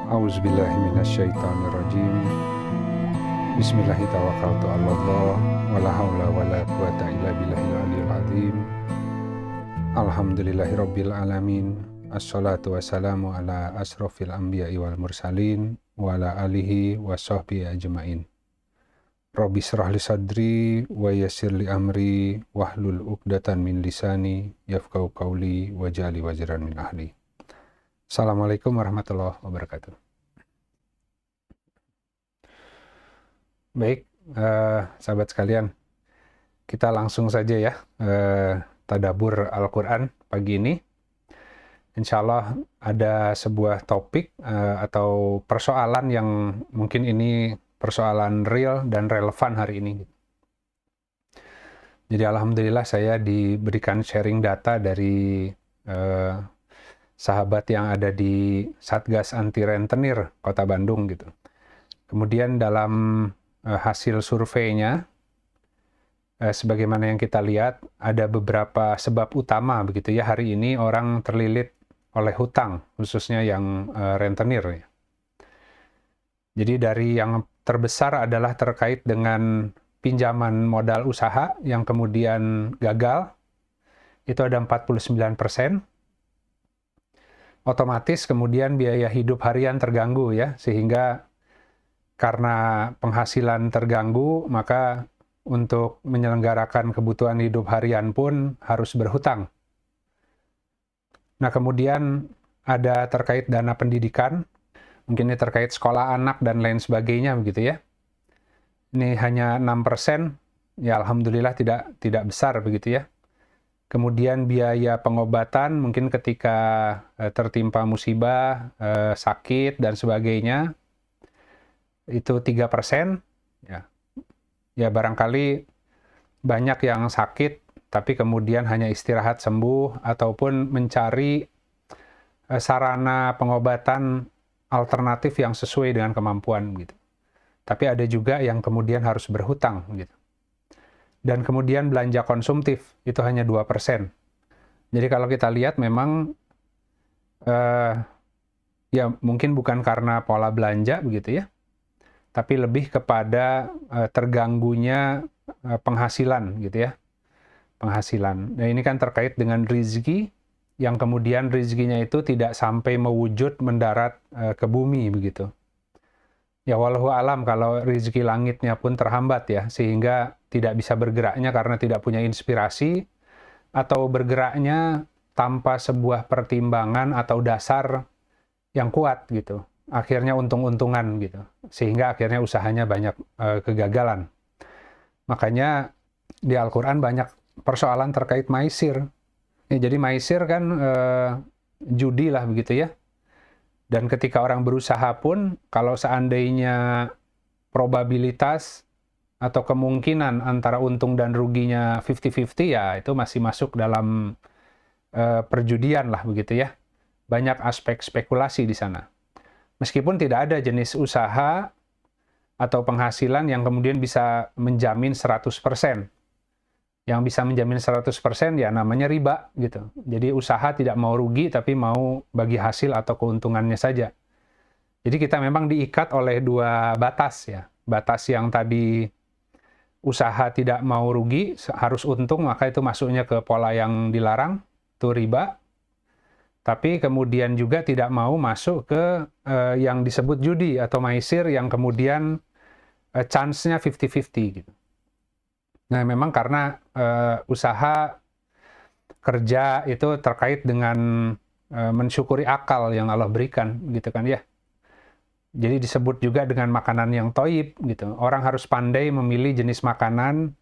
A'udzubillahiminasyaitonirrajim. Bismillahirrahmanirrahim. Wala haula wala quwata illa billahil aliyil azim. Alhamdulillahirabbil alamin. Assalatu wassalamu ala asrofil anbiya'i wal mursalin wa ala alihi wa sahbihi ajmain. Rabbi shrah li sadri wa yassir li amri wahlul 'uqdatan min lisani yafqahu qawli waj'alni wazran min ahli. Assalamualaikum warahmatullahi wabarakatuh. Baik, sahabat sekalian, kita langsung saja ya tadabbur Al-Quran pagi ini. Insya Allah ada sebuah topik atau persoalan yang mungkin ini persoalan real dan relevan hari ini. Jadi alhamdulillah saya diberikan sharing data dari sahabat yang ada di Satgas Anti Rentenir Kota Bandung gitu. Kemudian dalam hasil surveinya, sebagaimana yang kita lihat, ada beberapa sebab utama begitu ya hari ini orang terlilit oleh hutang, khususnya yang rentenir. Jadi dari yang terbesar adalah terkait dengan pinjaman modal usaha yang kemudian gagal, itu ada 49%. Otomatis kemudian biaya hidup harian terganggu ya, sehingga karena penghasilan terganggu, maka untuk menyelenggarakan kebutuhan hidup harian pun harus berhutang. Nah, kemudian ada terkait dana pendidikan, mungkin ini terkait sekolah anak dan lain sebagainya begitu ya. Ini hanya 6%, ya alhamdulillah tidak besar begitu ya. Kemudian biaya pengobatan mungkin ketika tertimpa musibah, sakit dan sebagainya, itu 3%. Ya barangkali banyak yang sakit, tapi kemudian hanya istirahat sembuh, ataupun mencari sarana pengobatan alternatif yang sesuai dengan kemampuan gitu. Tapi ada juga yang kemudian harus berhutang gitu. Dan kemudian belanja konsumtif itu hanya 2%. Jadi kalau kita lihat memang ya mungkin bukan karena pola belanja begitu ya, tapi lebih kepada terganggunya penghasilan gitu ya. Penghasilan. Nah ini kan terkait dengan rezeki, yang kemudian rezekinya itu tidak sampai mewujud mendarat ke bumi begitu. Ya wallahu alam kalau rezeki langitnya pun terhambat ya, sehingga tidak bisa bergeraknya karena tidak punya inspirasi, atau bergeraknya tanpa sebuah pertimbangan atau dasar yang kuat gitu. Akhirnya untung-untungan gitu, sehingga akhirnya usahanya banyak kegagalan. Makanya di Al-Quran banyak persoalan terkait maisir. Ya, jadi maisir kan judi lah begitu ya. Dan ketika orang berusaha pun, kalau seandainya probabilitas atau kemungkinan antara untung dan ruginya 50-50, ya itu masih masuk dalam perjudian lah begitu ya. Banyak aspek spekulasi di sana. Meskipun tidak ada jenis usaha atau penghasilan yang kemudian bisa menjamin 100%. Yang bisa menjamin 100% ya namanya riba gitu. Jadi usaha tidak mau rugi tapi mau bagi hasil atau keuntungannya saja. Jadi kita memang diikat oleh dua batas ya. Batas yang tadi usaha tidak mau rugi, harus untung, maka itu masuknya ke pola yang dilarang, itu riba. Tapi kemudian juga tidak mau masuk ke yang disebut judi atau maisir yang kemudian chance-nya 50-50 gitu. Nah, memang karena usaha kerja itu terkait dengan mensyukuri akal yang Allah berikan, gitu kan ya. Jadi disebut juga dengan makanan yang thayyib, gitu. Orang harus pandai memilih jenis makanan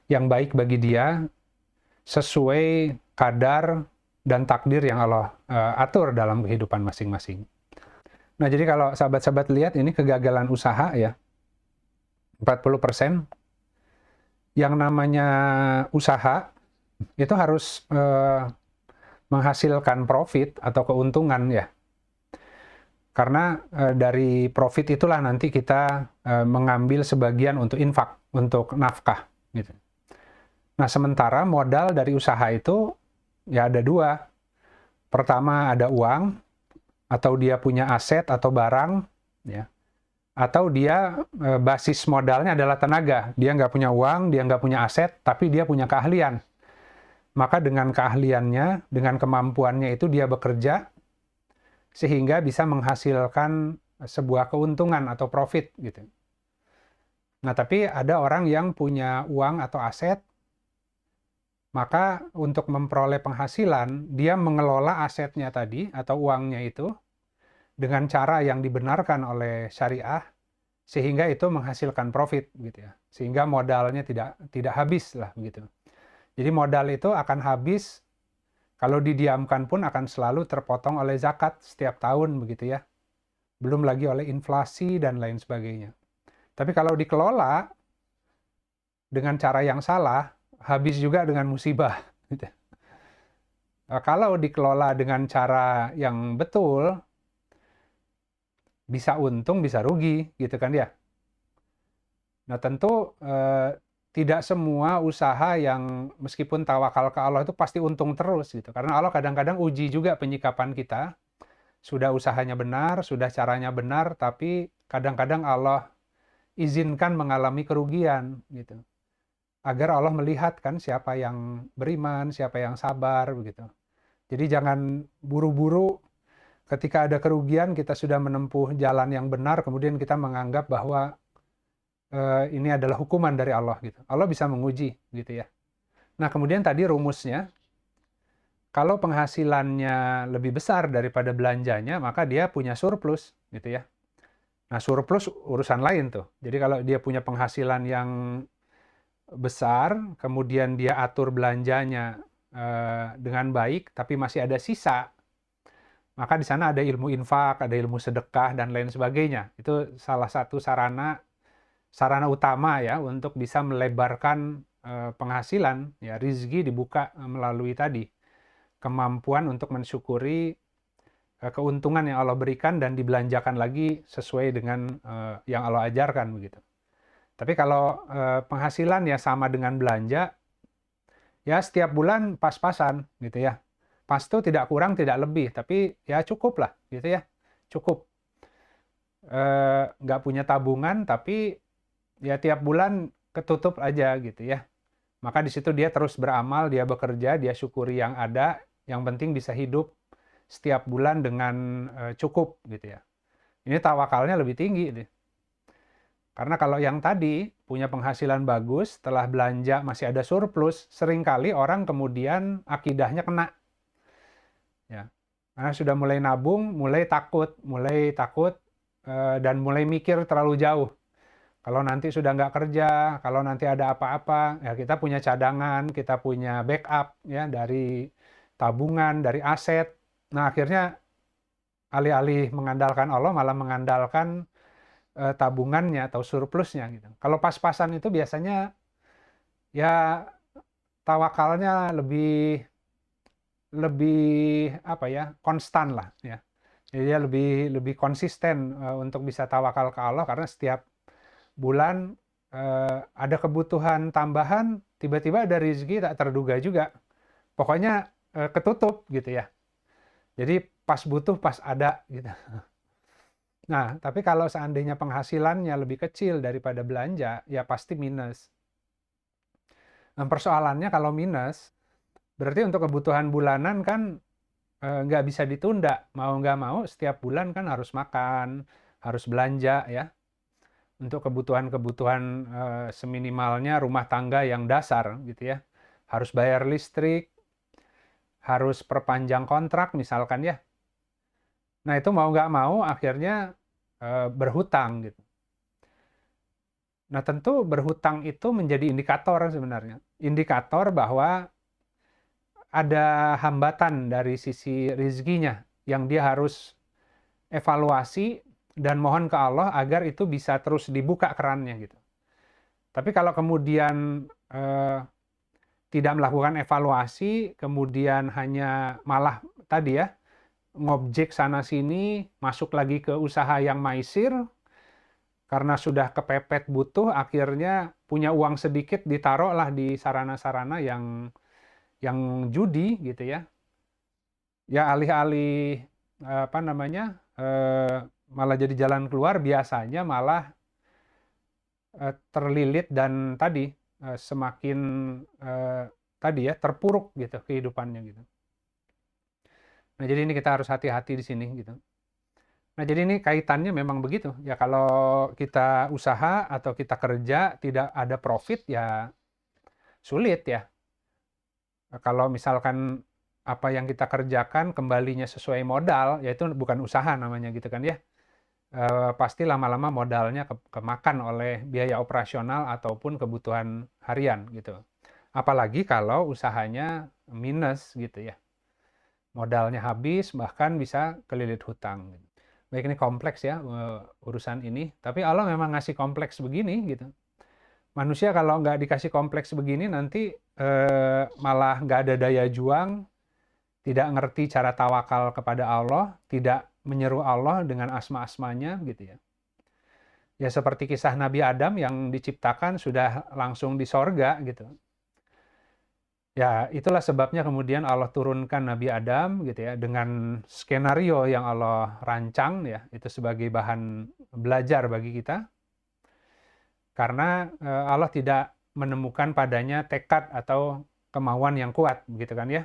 yang baik bagi dia, sesuai kadar dan takdir yang Allah atur dalam kehidupan masing-masing. Nah, jadi kalau sahabat-sahabat lihat ini kegagalan usaha ya, 40%. Yang namanya usaha itu harus menghasilkan profit atau keuntungan ya. Karena dari profit itulah nanti kita mengambil sebagian untuk infak, untuk nafkah gitu. Nah, sementara modal dari usaha itu ya ada dua. Pertama ada uang, atau dia punya aset atau barang, ya, atau dia basis modalnya adalah tenaga. Dia nggak punya uang, dia nggak punya aset, tapi dia punya keahlian. Maka dengan keahliannya, dengan kemampuannya itu dia bekerja, sehingga bisa menghasilkan sebuah keuntungan atau profit gitu. Nah, tapi ada orang yang punya uang atau aset, maka untuk memperoleh penghasilan, dia mengelola asetnya tadi atau uangnya itu dengan cara yang dibenarkan oleh syariah, sehingga itu menghasilkan profit gitu ya. Sehingga modalnya tidak habis lah begitu. Jadi modal itu akan habis kalau didiamkan pun akan selalu terpotong oleh zakat setiap tahun begitu ya. Belum lagi oleh inflasi dan lain sebagainya. Tapi kalau dikelola dengan cara yang salah, habis juga dengan musibah. Gitu. Kalau dikelola dengan cara yang betul, bisa untung, bisa rugi, gitu kan ya. Nah tentu tidak semua usaha yang meskipun tawakal ke Allah itu pasti untung terus gitu. Karena Allah kadang-kadang uji juga penyikapan kita. Sudah usahanya benar, sudah caranya benar, tapi kadang-kadang Allah izinkan mengalami kerugian gitu. Agar Allah melihat kan siapa yang beriman, siapa yang sabar begitu. Jadi jangan buru-buru ketika ada kerugian kita sudah menempuh jalan yang benar, kemudian kita menganggap bahwa ini adalah hukuman dari Allah gitu. Allah bisa menguji gitu ya. Nah, kemudian tadi rumusnya, kalau penghasilannya lebih besar daripada belanjanya, maka dia punya surplus gitu ya. Nah, surplus urusan lain tuh. Jadi kalau dia punya penghasilan yang besar, kemudian dia atur belanjanya dengan baik, tapi masih ada sisa, maka di sana ada ilmu infak, ada ilmu sedekah, dan lain sebagainya. Itu salah satu sarana utama ya untuk bisa melebarkan penghasilan, ya rizki dibuka melalui tadi kemampuan untuk mensyukuri keuntungan yang Allah berikan dan dibelanjakan lagi sesuai dengan yang Allah ajarkan begitu. Tapi kalau penghasilan ya sama dengan belanja, ya setiap bulan pas-pasan gitu ya. Pas itu tidak kurang, tidak lebih, tapi ya cukup lah gitu ya. Cukup. Nggak punya tabungan, tapi ya tiap bulan ketutup aja gitu ya. Maka di situ dia terus beramal, dia bekerja, dia syukuri yang ada, yang penting bisa hidup setiap bulan dengan cukup gitu ya. Ini tawakalnya lebih tinggi gitu. Karena kalau yang tadi punya penghasilan bagus, setelah belanja masih ada surplus, seringkali orang kemudian akidahnya kena. Ya. Karena sudah mulai nabung, mulai takut dan mulai mikir terlalu jauh. Kalau nanti sudah nggak kerja, kalau nanti ada apa-apa, ya kita punya cadangan, kita punya backup ya dari tabungan, dari aset. Nah akhirnya alih-alih mengandalkan Allah, malah mengandalkan tabungannya atau surplusnya gitu. Kalau pas-pasan itu biasanya ya tawakalnya lebih apa ya, konstan lah ya. Jadi dia lebih konsisten untuk bisa tawakal ke Allah karena setiap bulan ada kebutuhan tambahan, tiba-tiba ada rezeki tak terduga juga. Pokoknya ketutup gitu ya. Jadi pas butuh, pas ada gitu. Nah, tapi kalau seandainya penghasilannya lebih kecil daripada belanja, ya pasti minus. Nah, persoalannya kalau minus, berarti untuk kebutuhan bulanan kan nggak bisa ditunda. Mau nggak mau, setiap bulan kan harus makan, harus belanja ya. Untuk kebutuhan-kebutuhan seminimalnya rumah tangga yang dasar gitu ya. Harus bayar listrik, harus perpanjang kontrak misalkan ya. Nah, itu mau nggak mau akhirnya berhutang gitu. Nah, tentu berhutang itu menjadi indikator sebenarnya. Indikator bahwa ada hambatan dari sisi rezekinya yang dia harus evaluasi dan mohon ke Allah agar itu bisa terus dibuka kerannya gitu. Tapi kalau kemudian tidak melakukan evaluasi, kemudian hanya malah tadi ya, ngobjek sana-sini, masuk lagi ke usaha yang maisir, karena sudah kepepet butuh, akhirnya punya uang sedikit ditaruhlah di sarana-sarana yang judi gitu ya. Ya alih-alih malah jadi jalan keluar, biasanya malah terlilit dan tadi semakin terpuruk gitu kehidupannya gitu. Nah, jadi ini kita harus hati-hati di sini gitu. Nah, jadi ini kaitannya memang begitu. Ya kalau kita usaha atau kita kerja tidak ada profit ya sulit ya. Kalau misalkan apa yang kita kerjakan kembalinya sesuai modal, ya itu bukan usaha namanya gitu kan ya. Pasti lama-lama modalnya kemakan oleh biaya operasional ataupun kebutuhan harian gitu. Apalagi kalau usahanya minus gitu ya. Modalnya habis, bahkan bisa kelilit hutang. Baik, ini kompleks ya urusan ini. Tapi Allah memang ngasih kompleks begini gitu. Manusia kalau nggak dikasih kompleks begini nanti malah nggak ada daya juang, tidak ngerti cara tawakal kepada Allah, tidak menyeru Allah dengan asma-asmanya gitu ya. Ya seperti kisah Nabi Adam yang diciptakan sudah langsung di sorga gitu. Ya, itulah sebabnya kemudian Allah turunkan Nabi Adam gitu ya dengan skenario yang Allah rancang ya, itu sebagai bahan belajar bagi kita. Karena Allah tidak menemukan padanya tekad atau kemauan yang kuat gitu kan ya.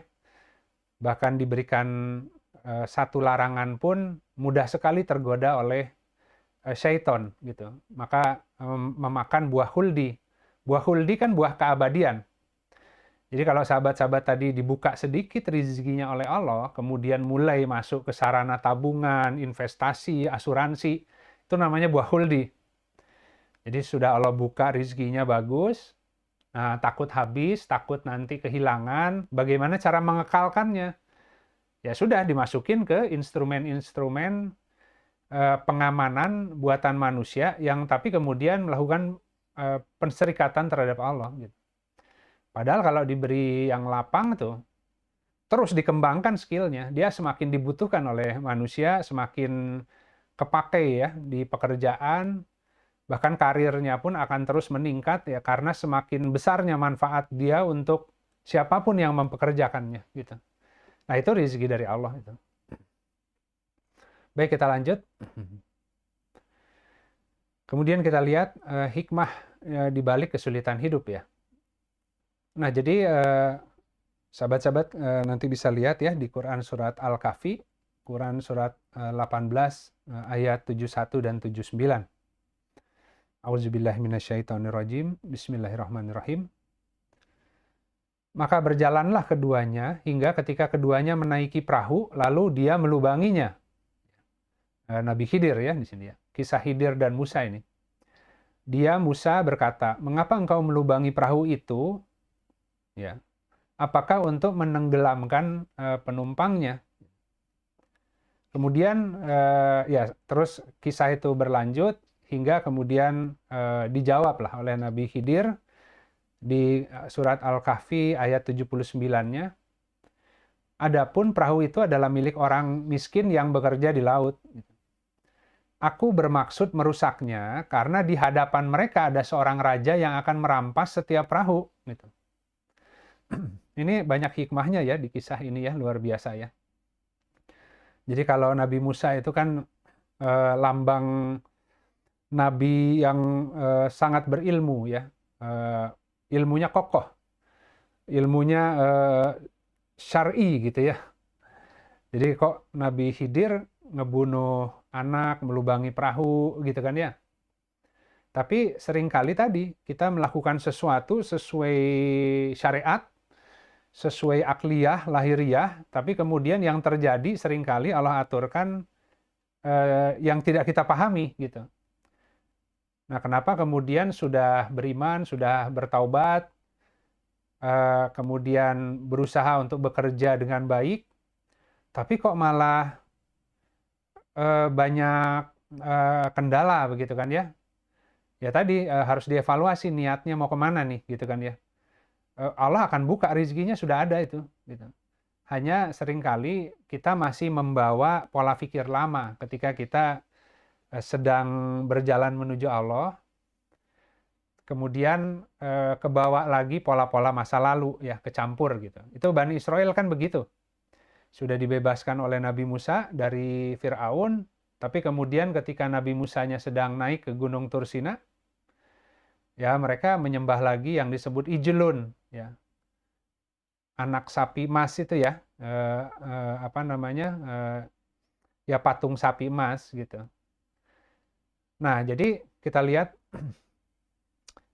Bahkan diberikan satu larangan pun mudah sekali tergoda oleh syaiton gitu. Maka memakan buah huldi. Buah huldi kan buah keabadian. Jadi kalau sahabat-sahabat tadi dibuka sedikit rezekinya oleh Allah, kemudian mulai masuk ke sarana tabungan, investasi, asuransi, itu namanya buah huldi. Jadi sudah Allah buka rezekinya bagus, nah, takut habis, takut nanti kehilangan, bagaimana cara mengekalkannya? Ya sudah dimasukin ke instrumen-instrumen pengamanan buatan manusia yang tapi kemudian melakukan penserikatan terhadap Allah gitu. Padahal kalau diberi yang lapang tuh, terus dikembangkan skillnya, dia semakin dibutuhkan oleh manusia, semakin kepake ya di pekerjaan, bahkan karirnya pun akan terus meningkat ya karena semakin besarnya manfaat dia untuk siapapun yang mempekerjakannya gitu. Nah, itu rezeki dari Allah itu. Baik, kita lanjut. Kemudian kita lihat hikmah di balik kesulitan hidup ya. Nah, jadi sahabat-sahabat nanti bisa lihat ya di Quran surat Al-Kahfi, Quran surat 18 ayat 71 dan 79. Auzubillahi minasyaitonirrajim. Bismillahirrahmanirrahim. Maka berjalanlah keduanya hingga ketika keduanya menaiki perahu, lalu dia melubanginya. Nabi Khidir ya di sini ya. Kisah Khidir dan Musa ini. Dia Musa berkata, "Mengapa engkau melubangi perahu itu?" Ya. Apakah untuk menenggelamkan penumpangnya? Kemudian ya terus kisah itu berlanjut hingga kemudian dijawablah oleh Nabi Khidir di surat Al-Kahfi ayat 79-nya. Adapun perahu itu adalah milik orang miskin yang bekerja di laut. Aku bermaksud merusaknya karena di hadapan mereka ada seorang raja yang akan merampas setiap perahu. Gitu. Ini banyak hikmahnya ya di kisah ini ya, luar biasa ya. Jadi kalau Nabi Musa itu kan lambang Nabi yang sangat berilmu ya, ilmunya kokoh, ilmunya syar'i gitu ya. Jadi kok Nabi Khidir ngebunuh anak, melubangi perahu gitu kan ya. Tapi seringkali tadi kita melakukan sesuatu sesuai syariat, sesuai akliyah, lahiriah, tapi kemudian yang terjadi seringkali Allah aturkan yang tidak kita pahami gitu. Nah, kenapa kemudian sudah beriman, sudah bertaubat, kemudian berusaha untuk bekerja dengan baik, tapi kok malah banyak kendala begitu kan ya? Ya tadi harus dievaluasi niatnya mau kemana nih gitu kan ya. Allah akan buka rezekinya sudah ada itu gitu. Hanya seringkali kita masih membawa pola pikir lama ketika kita sedang berjalan menuju Allah, kemudian kebawa lagi pola-pola masa lalu ya, kecampur gitu. Itu Bani Israel kan begitu. sudah dibebaskan oleh Nabi Musa dari Fir'aun, tapi kemudian ketika Nabi Musanya sedang naik ke Gunung Tursina, ya mereka menyembah lagi yang disebut Ijlun, ya, anak sapi emas itu ya, apa namanya, ya patung sapi emas gitu. Nah, jadi kita lihat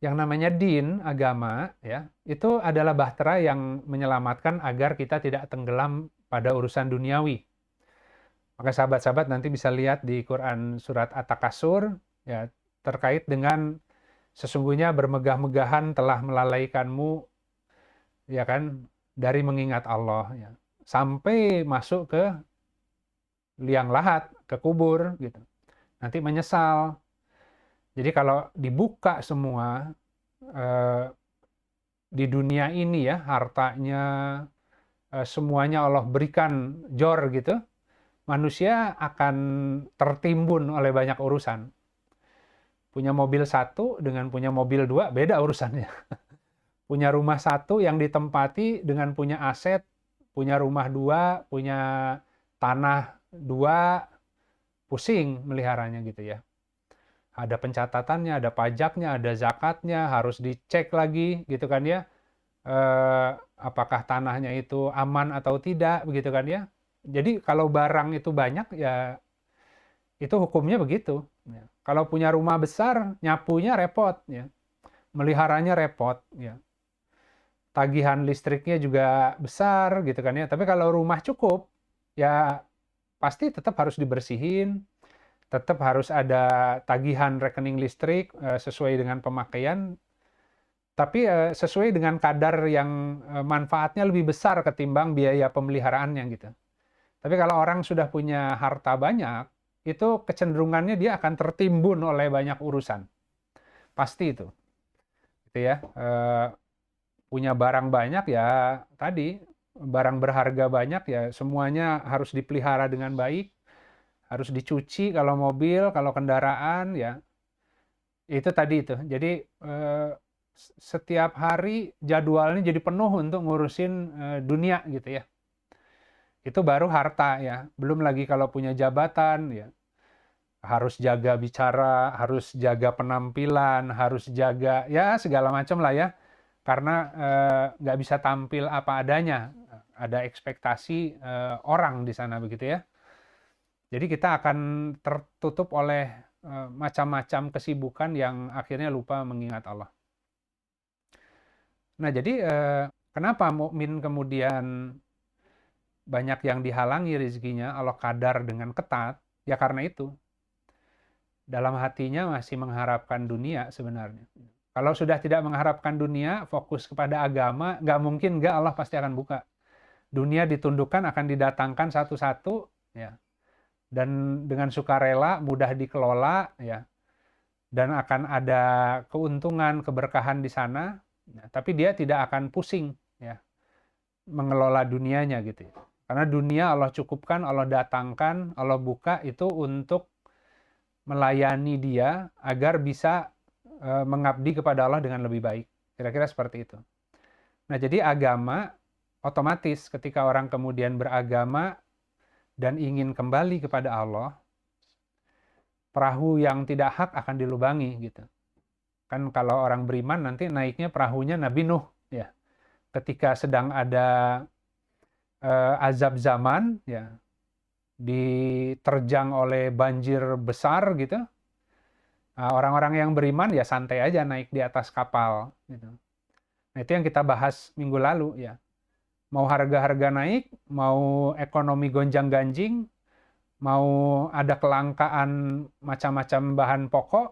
yang namanya din, agama, ya, itu adalah bahtera yang menyelamatkan agar kita tidak tenggelam pada urusan duniawi. Maka sahabat-sahabat nanti bisa lihat di Quran surat At-Takasur, ya, terkait dengan sesungguhnya bermegah-megahan telah melalaikanmu, ya kan, dari mengingat Allah, ya, sampai masuk ke liang lahat, ke kubur, gitu. Nanti menyesal. Jadi kalau dibuka semua di dunia ini ya, hartanya, semuanya Allah berikan jor gitu, manusia akan tertimbun oleh banyak urusan. Punya mobil satu dengan punya mobil dua, beda urusannya. Punya rumah satu yang ditempati dengan punya aset, punya rumah dua, punya tanah dua, pusing meliharanya gitu ya. Ada pencatatannya, ada pajaknya, ada zakatnya, harus dicek lagi gitu kan ya. Apakah tanahnya itu aman atau tidak begitu kan ya. Jadi kalau barang itu banyak ya itu hukumnya begitu. Ya. Kalau punya rumah besar, nyapunya repot ya. Meliharanya repot ya. Tagihan listriknya juga besar gitu kan ya. Tapi kalau rumah cukup ya pasti tetap harus dibersihin, tetap harus ada tagihan rekening listrik sesuai dengan pemakaian, tapi sesuai dengan kadar yang manfaatnya lebih besar ketimbang biaya pemeliharaannya gitu. Tapi kalau orang sudah punya harta banyak, itu kecenderungannya dia akan tertimbun oleh banyak urusan. Pasti itu. Gitu ya. Punya barang banyak ya tadi, barang berharga banyak ya semuanya harus dipelihara dengan baik, harus dicuci kalau mobil, kalau kendaraan ya. Itu tadi itu. Jadi setiap hari jadwalnya jadi penuh untuk ngurusin dunia gitu ya. Itu baru harta ya. Belum lagi kalau punya jabatan ya. Harus jaga bicara, harus jaga penampilan, harus jaga ya segala macam lah ya. Karena nggak bisa tampil apa adanya. Ada ekspektasi orang di sana begitu ya. Jadi kita akan tertutup oleh macam-macam kesibukan yang akhirnya lupa mengingat Allah. Nah, jadi kenapa mukmin kemudian banyak yang dihalangi rezekinya, Allah kadar dengan ketat? Ya karena itu. Dalam hatinya masih mengharapkan dunia sebenarnya. Kalau sudah tidak mengharapkan dunia, fokus kepada agama, nggak mungkin nggak, Allah pasti akan buka. Dunia ditundukkan, akan didatangkan satu-satu, ya. Dan dengan sukarela, mudah dikelola, ya. Dan akan ada keuntungan, keberkahan di sana, ya. Tapi dia tidak akan pusing, ya, mengelola dunianya gitu ya. Karena dunia Allah cukupkan, Allah datangkan, Allah buka itu untuk melayani dia agar bisa mengabdi kepada Allah dengan lebih baik. Kira-kira seperti itu. Nah, jadi agama otomatis ketika orang kemudian beragama dan ingin kembali kepada Allah, perahu yang tidak hak akan dilubangi gitu. Kan kalau orang beriman nanti naiknya perahunya Nabi Nuh ya. Ketika sedang ada azab zaman ya, diterjang oleh banjir besar gitu. Orang-orang yang beriman ya santai aja naik di atas kapal gitu. Nah, itu yang kita bahas minggu lalu ya. Mau harga-harga naik, mau ekonomi gonjang-ganjing, mau ada kelangkaan macam-macam bahan pokok,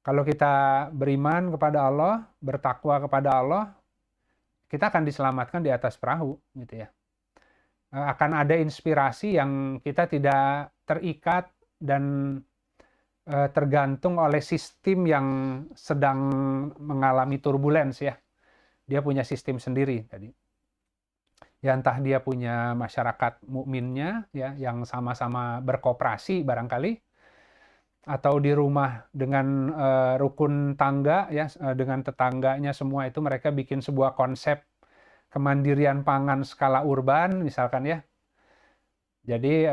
kalau kita beriman kepada Allah, bertakwa kepada Allah, kita akan diselamatkan di atas perahu gitu ya. Akan ada inspirasi yang kita tidak terikat dan tergantung oleh sistem yang sedang mengalami turbulens ya. Dia punya sistem sendiri tadi. Ya entah dia punya masyarakat mukminnya ya yang sama-sama berkooperasi barangkali, atau di rumah dengan rukun tangga ya, dengan tetangganya semua itu mereka bikin sebuah konsep kemandirian pangan skala urban misalkan ya. Jadi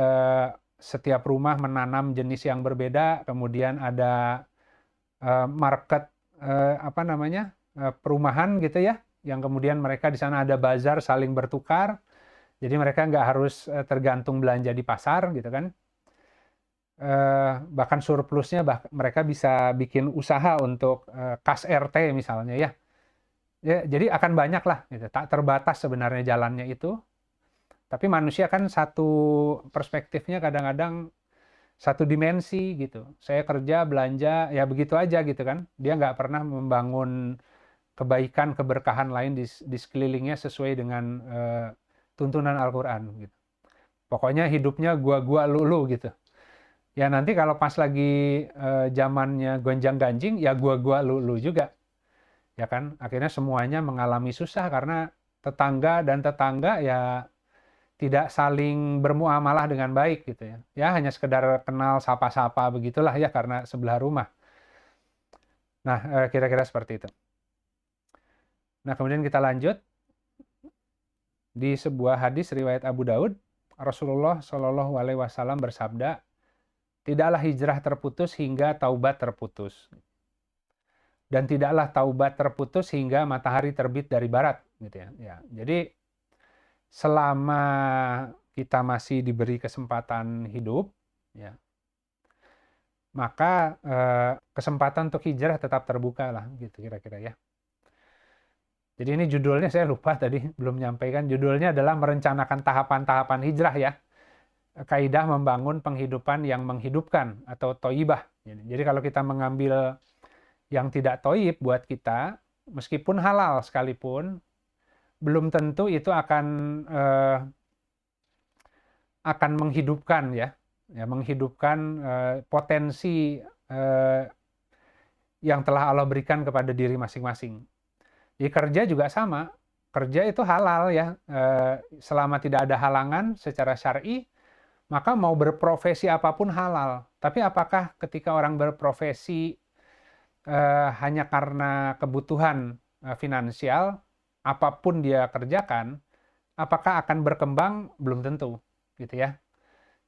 setiap rumah menanam jenis yang berbeda, kemudian ada market perumahan gitu ya, yang kemudian mereka di sana ada bazar saling bertukar. Jadi mereka nggak harus tergantung belanja di pasar gitu kan. Bahkan surplusnya mereka bisa bikin usaha untuk kas RT misalnya ya. Ya, jadi akan banyak lah, gitu. Tak terbatas sebenarnya jalannya itu. Tapi manusia kan satu perspektifnya kadang-kadang satu dimensi gitu. Saya kerja, belanja, ya begitu aja gitu kan. Dia nggak pernah membangun kebaikan, keberkahan lain di sekelilingnya sesuai dengan tuntunan Al-Quran gitu. Pokoknya hidupnya gua lu gitu. Ya nanti kalau pas lagi zamannya gonjang-ganjing, ya gua lu juga. Ya kan, akhirnya semuanya mengalami susah karena tetangga dan tetangga ya tidak saling bermuamalah dengan baik gitu ya. Ya hanya sekedar kenal sapa-sapa begitulah ya karena sebelah rumah. Nah, kira-kira seperti itu. Nah, kemudian kita lanjut. Di sebuah hadis riwayat Abu Daud, Rasulullah Shallallahu alaihi wasallam bersabda, "Tidaklah hijrah terputus hingga taubat terputus. Dan tidaklah taubat terputus hingga matahari terbit dari barat," gitu ya. Ya, jadi selama kita masih diberi kesempatan hidup, ya, maka kesempatan untuk hijrah tetap terbuka lah, gitu kira-kira ya. Jadi ini judulnya saya lupa tadi, belum menyampaikan. Judulnya adalah merencanakan tahapan-tahapan hijrah ya. Kaidah membangun penghidupan yang menghidupkan atau toibah. Jadi kalau kita mengambil yang tidak toib buat kita, meskipun halal sekalipun, belum tentu itu akan menghidupkan ya menghidupkan potensi yang telah Allah berikan kepada diri masing-masing. Jadi kerja juga sama, kerja itu halal ya, selama tidak ada halangan secara syar'i, maka mau berprofesi apapun halal. Tapi apakah ketika orang berprofesi hanya karena kebutuhan finansial, apapun dia kerjakan, apakah akan berkembang? Belum tentu, gitu ya.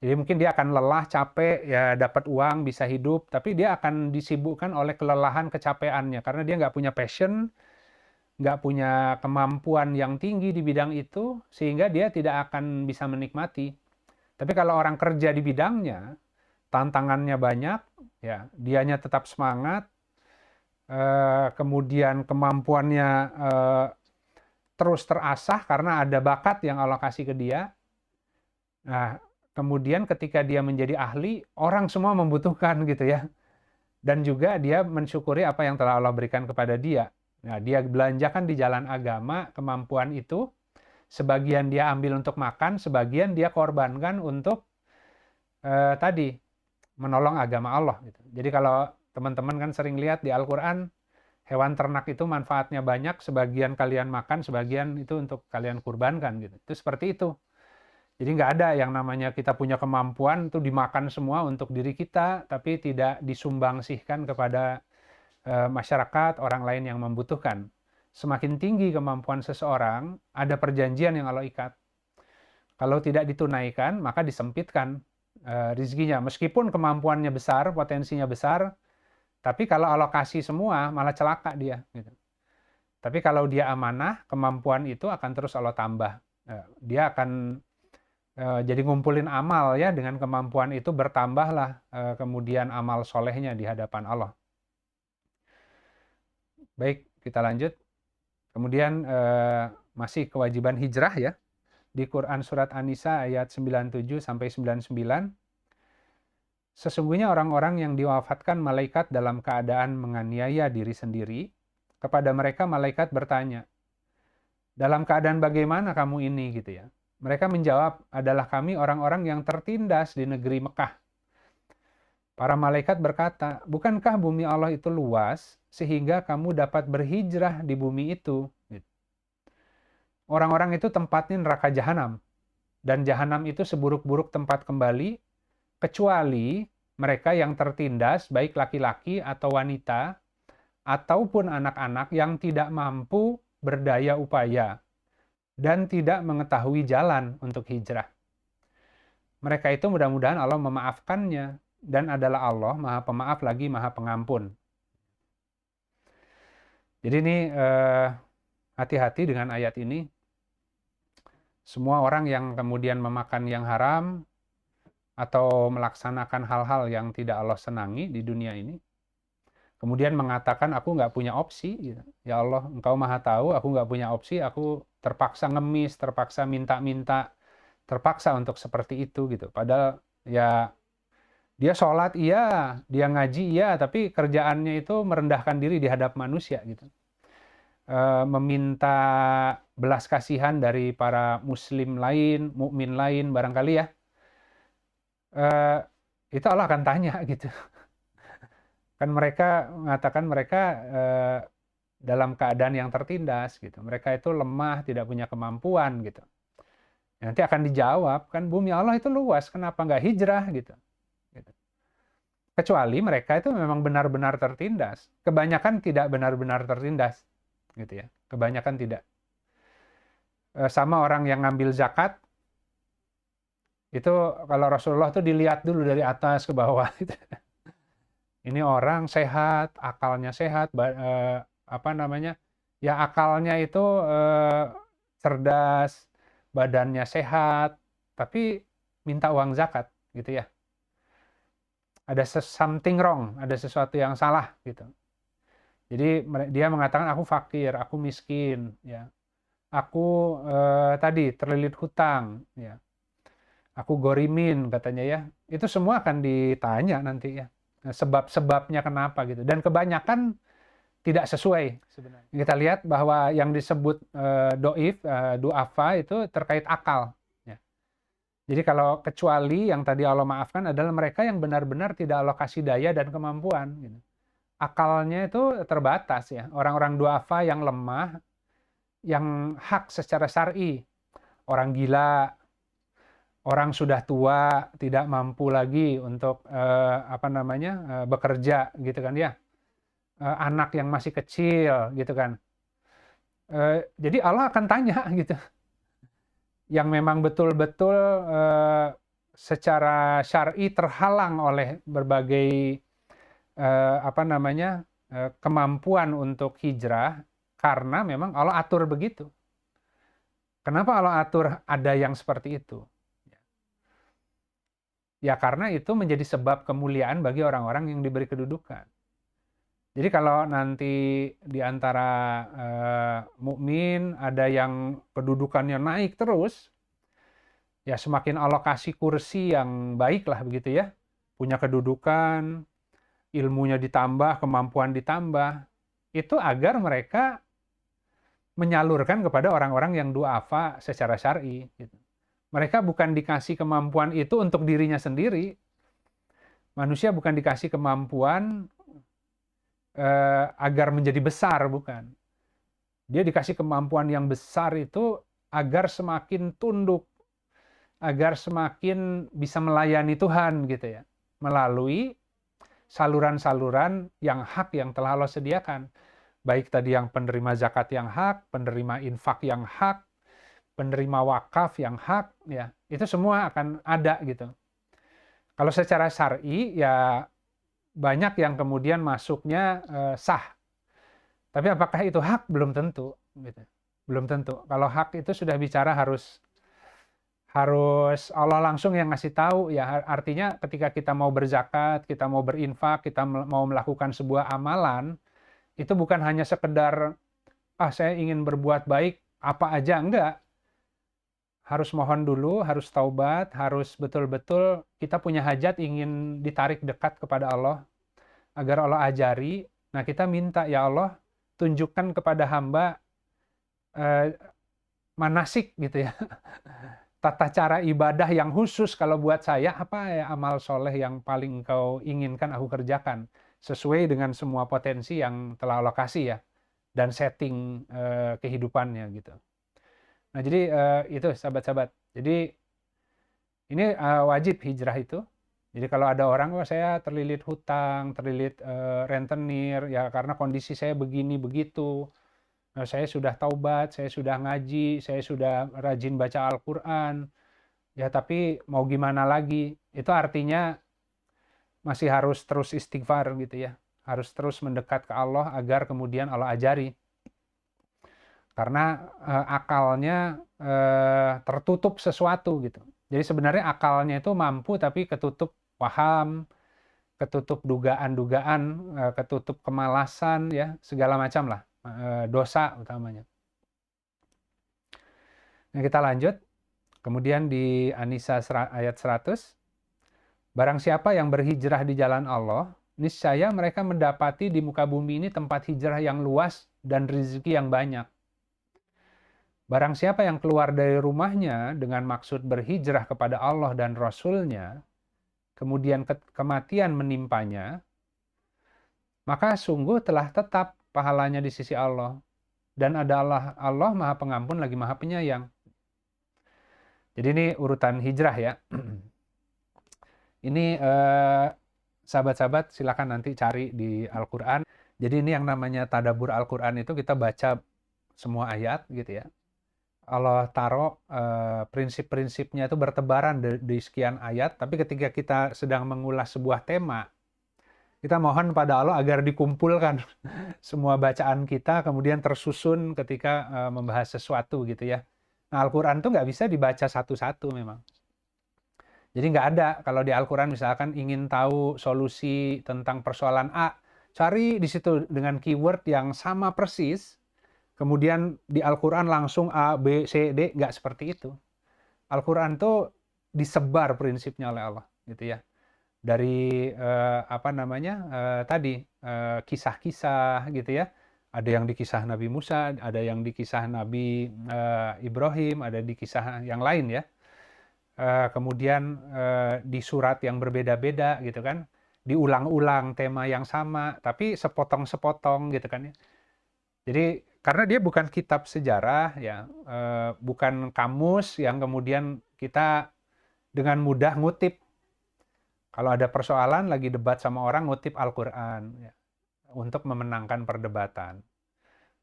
Jadi mungkin dia akan lelah, capek, ya dapat uang, bisa hidup, tapi dia akan disibukkan oleh kelelahan, kecapeannya, karena dia nggak punya passion, nggak punya kemampuan yang tinggi di bidang itu, sehingga dia tidak akan bisa menikmati. Tapi kalau orang kerja di bidangnya, tantangannya banyak, ya dianya tetap semangat, kemudian kemampuannya terus terasah karena ada bakat yang Allah kasih ke dia. Nah, kemudian ketika dia menjadi ahli, orang semua membutuhkan gitu ya. Dan juga dia mensyukuri apa yang telah Allah berikan kepada dia. Nah, dia belanjakan di jalan agama, kemampuan itu, sebagian dia ambil untuk makan, sebagian dia korbankan untuk tadi, menolong agama Allah. Gitu. Jadi kalau teman-teman kan sering lihat di Al-Quran, hewan ternak itu manfaatnya banyak, sebagian kalian makan, sebagian itu untuk kalian kurbankan. Gitu. Itu seperti itu. Jadi nggak ada yang namanya kita punya kemampuan itu dimakan semua untuk diri kita, tapi tidak disumbangsihkan kepada masyarakat, orang lain yang membutuhkan. Semakin tinggi kemampuan seseorang, ada perjanjian yang Allah ikat. Kalau tidak ditunaikan, maka disempitkan rizkinya. Meskipun kemampuannya besar, potensinya besar, tapi kalau alokasi semua, malah celaka dia. Gitu. Tapi kalau dia amanah, kemampuan itu akan terus Allah tambah. Dia akan jadi ngumpulin amal ya, dengan kemampuan itu bertambahlah kemudian amal solehnya di hadapan Allah. Baik, kita lanjut. Kemudian masih kewajiban hijrah ya. Di Quran Surat An-Nisa ayat 97 sampai 99. Sesungguhnya orang-orang yang diwafatkan malaikat dalam keadaan menganiaya diri sendiri, kepada mereka malaikat bertanya, "Dalam keadaan bagaimana kamu ini?" gitu ya. Mereka menjawab, "Adalah kami orang-orang yang tertindas di negeri Mekah." Para malaikat berkata, "Bukankah bumi Allah itu luas sehingga kamu dapat berhijrah di bumi itu?" Orang-orang itu tempatnya neraka jahanam. Dan jahanam itu seburuk-buruk tempat kembali, kecuali mereka yang tertindas, baik laki-laki atau wanita, ataupun anak-anak yang tidak mampu berdaya upaya. dan tidak mengetahui jalan untuk hijrah. Mereka itu mudah-mudahan Allah memaafkannya, dan adalah Allah Maha Pemaaf lagi Maha Pengampun. Jadi ini hati-hati dengan ayat ini. Semua orang yang kemudian memakan yang haram atau melaksanakan hal-hal yang tidak Allah senangi di dunia ini, kemudian mengatakan aku nggak punya opsi, gitu. Ya Allah, Engkau Maha Tahu, aku nggak punya opsi, aku terpaksa ngemis, terpaksa minta-minta, terpaksa untuk seperti itu gitu. Padahal ya dia sholat iya, dia ngaji iya, tapi kerjaannya itu merendahkan diri di hadap manusia gitu. Meminta belas kasihan dari para muslim lain, mukmin lain barangkali ya. Itu Allah akan tanya gitu. Kan mereka mengatakan mereka dalam keadaan yang tertindas gitu. Mereka itu lemah, tidak punya kemampuan gitu. Nanti akan dijawab, kan bumi Allah itu luas, kenapa nggak hijrah gitu. Kecuali mereka itu memang benar-benar tertindas. Kebanyakan tidak benar-benar tertindas, gitu ya. Kebanyakan tidak. Sama orang yang ngambil zakat, itu kalau Rasulullah tuh dilihat dulu dari atas ke bawah. Gitu. Ini orang sehat, akalnya sehat, apa namanya? Ya akalnya itu cerdas, badannya sehat, tapi minta uang zakat, gitu ya. Ada something wrong, ada sesuatu yang salah gitu. Jadi dia mengatakan aku fakir, aku miskin, ya. Aku tadi terlilit hutang, ya. Aku gorimin katanya ya. Itu semua akan ditanya nanti ya. Sebab-sebabnya kenapa gitu. Dan kebanyakan tidak sesuai sebenarnya. Kita lihat bahwa yang disebut doif, duafa itu terkait akal. Ya. Jadi kalau kecuali yang tadi Allah maafkan adalah mereka yang benar-benar tidak Allah kasih daya dan kemampuan. Gitu. Akalnya itu terbatas ya. Orang-orang duafa yang lemah, yang hak secara syar'i, orang gila, orang sudah tua, tidak mampu lagi untuk apa namanya bekerja, gitu kan ya. Anak yang masih kecil, gitu kan. Jadi Allah akan tanya gitu. Yang memang betul-betul secara syar'i terhalang oleh berbagai apa namanya kemampuan untuk hijrah, karena memang Allah atur begitu. Kenapa Allah atur ada yang seperti itu? Ya karena itu menjadi sebab kemuliaan bagi orang-orang yang diberi kedudukan. Jadi kalau nanti di antara mukmin ada yang kedudukannya naik terus, ya semakin Allah kasih kursi yang baik lah begitu ya. Punya kedudukan, ilmunya ditambah, kemampuan ditambah. Itu agar mereka menyalurkan kepada orang-orang yang duafa secara syar'i. Gitu. Mereka bukan dikasih kemampuan itu untuk dirinya sendiri. Manusia bukan dikasih kemampuan agar menjadi besar, bukan. Dia dikasih kemampuan yang besar itu agar semakin tunduk, agar semakin bisa melayani Tuhan, gitu ya. Melalui saluran-saluran yang hak yang telah Allah sediakan. Baik tadi yang penerima zakat yang hak, penerima infak yang hak, penerima wakaf yang hak, ya itu semua akan ada gitu. Kalau secara syar'i ya banyak yang kemudian masuknya sah, tapi apakah itu hak belum tentu, gitu. Belum tentu. Kalau hak itu sudah bicara harus Allah langsung yang ngasih tahu ya. Artinya ketika kita mau berzakat, kita mau berinfak, kita mau melakukan sebuah amalan, itu bukan hanya sekedar saya ingin berbuat baik apa aja, enggak. Harus mohon dulu, harus taubat, harus betul-betul kita punya hajat ingin ditarik dekat kepada Allah, agar Allah ajari. Nah kita minta, ya Allah, tunjukkan kepada hamba manasik gitu ya. Tata cara ibadah yang khusus kalau buat saya, apa ya amal soleh yang paling engkau inginkan aku kerjakan. Sesuai dengan semua potensi yang telah Allah kasih ya. Dan setting kehidupannya gitu. Nah jadi itu sahabat-sahabat. Jadi ini wajib hijrah itu. Jadi kalau ada orang, saya terlilit hutang, terlilit rentenir, ya karena kondisi saya begini begitu. Saya sudah taubat, saya sudah ngaji, saya sudah rajin baca Al-Quran, ya tapi mau gimana lagi? Itu artinya masih harus terus istighfar gitu ya. Harus terus mendekat ke Allah agar kemudian Allah ajari. Karena akalnya tertutup sesuatu gitu. Jadi sebenarnya akalnya itu mampu tapi ketutup paham, ketutup dugaan-dugaan, ketutup kemalasan ya, segala macam lah, dosa utamanya. Nah, kita lanjut. Kemudian di An-Nisa ayat 100, barang siapa yang berhijrah di jalan Allah, niscaya mereka mendapati di muka bumi ini tempat hijrah yang luas dan rezeki yang banyak. Barang siapa yang keluar dari rumahnya dengan maksud berhijrah kepada Allah dan Rasul-Nya, kemudian kematian menimpanya, maka sungguh telah tetap pahalanya di sisi Allah. Dan adalah Allah Maha Pengampun lagi Maha Penyayang. Jadi ini urutan hijrah ya. Ini sahabat-sahabat silakan nanti cari di Al-Quran. Jadi ini yang namanya tadabbur Al-Quran itu kita baca semua ayat gitu ya. Allah taruh prinsip-prinsipnya itu bertebaran di sekian ayat, tapi ketika kita sedang mengulas sebuah tema, kita mohon pada Allah agar dikumpulkan semua bacaan kita, kemudian tersusun ketika membahas sesuatu gitu ya. Nah, Al-Quran itu nggak bisa dibaca satu-satu memang. Jadi nggak ada, kalau di Al-Quran misalkan ingin tahu solusi tentang persoalan A, cari di situ dengan keyword yang sama persis, kemudian di Al-Quran langsung A, B, C, D, nggak seperti itu. Al-Quran itu disebar prinsipnya oleh Allah, gitu ya. Dari tadi kisah-kisah gitu ya. Ada yang di kisah Nabi Musa, ada yang di kisah Nabi Ibrahim, ada di kisah yang lain ya. Kemudian di surat yang berbeda-beda gitu kan, diulang-ulang tema yang sama, tapi sepotong-sepotong gitu kan ya. Jadi karena dia bukan kitab sejarah ya, bukan kamus yang kemudian kita dengan mudah ngutip. Kalau ada persoalan lagi debat sama orang ngutip Al-Quran ya, untuk memenangkan perdebatan.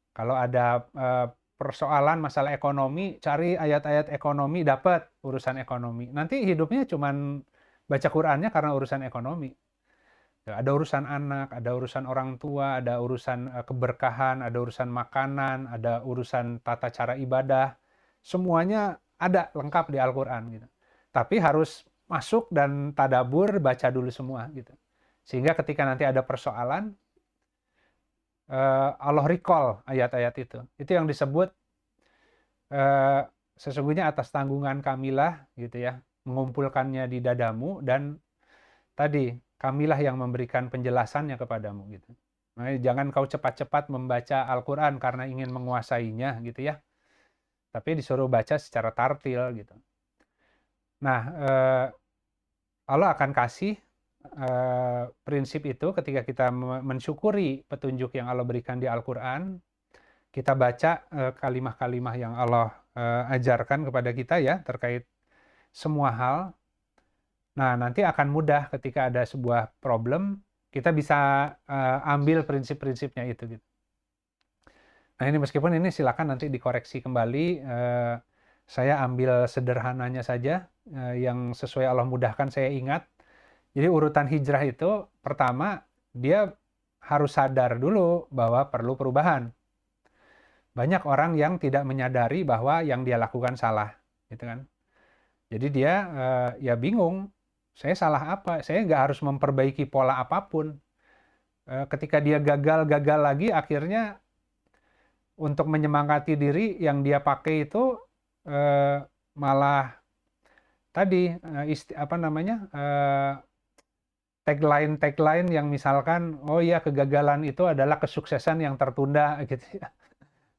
Kalau ada persoalan masalah ekonomi, cari ayat-ayat ekonomi, dapat urusan ekonomi. Nanti hidupnya cuman baca Qurannya karena urusan ekonomi. Ya, ada urusan anak, ada urusan orang tua, ada urusan keberkahan, ada urusan makanan, ada urusan tata cara ibadah. Semuanya ada lengkap di Al-Quran gitu. Tapi harus masuk dan tadabur, baca dulu semua gitu. Sehingga ketika nanti ada persoalan, Allah recall ayat-ayat itu. Itu yang disebut sesungguhnya atas tanggungan kamilah gitu ya, mengumpulkannya di dadamu, dan tadi kamilah yang memberikan penjelasannya kepadamu gitu. Nah, jangan kau cepat-cepat membaca Al-Quran karena ingin menguasainya gitu ya. Tapi disuruh baca secara tartil gitu. Nah, Allah akan kasih prinsip itu ketika kita mensyukuri petunjuk yang Allah berikan di Al-Quran. Kita baca kalimah-kalimah yang Allah ajarkan kepada kita ya terkait semua hal. Nah, nanti akan mudah ketika ada sebuah problem, kita bisa ambil prinsip-prinsipnya itu gitu. Nah, ini meskipun ini silakan nanti dikoreksi kembali. Saya ambil sederhananya saja, yang sesuai Allah mudahkan saya ingat. Jadi urutan hijrah itu pertama dia harus sadar dulu bahwa perlu perubahan. Banyak orang yang tidak menyadari bahwa yang dia lakukan salah, gitu kan. Jadi dia ya bingung, saya salah apa? Saya nggak harus memperbaiki pola apapun. Ketika dia gagal lagi, akhirnya untuk menyemangati diri yang dia pakai itu malah tadi tagline yang misalkan, oh ya kegagalan itu adalah kesuksesan yang tertunda gitu ya.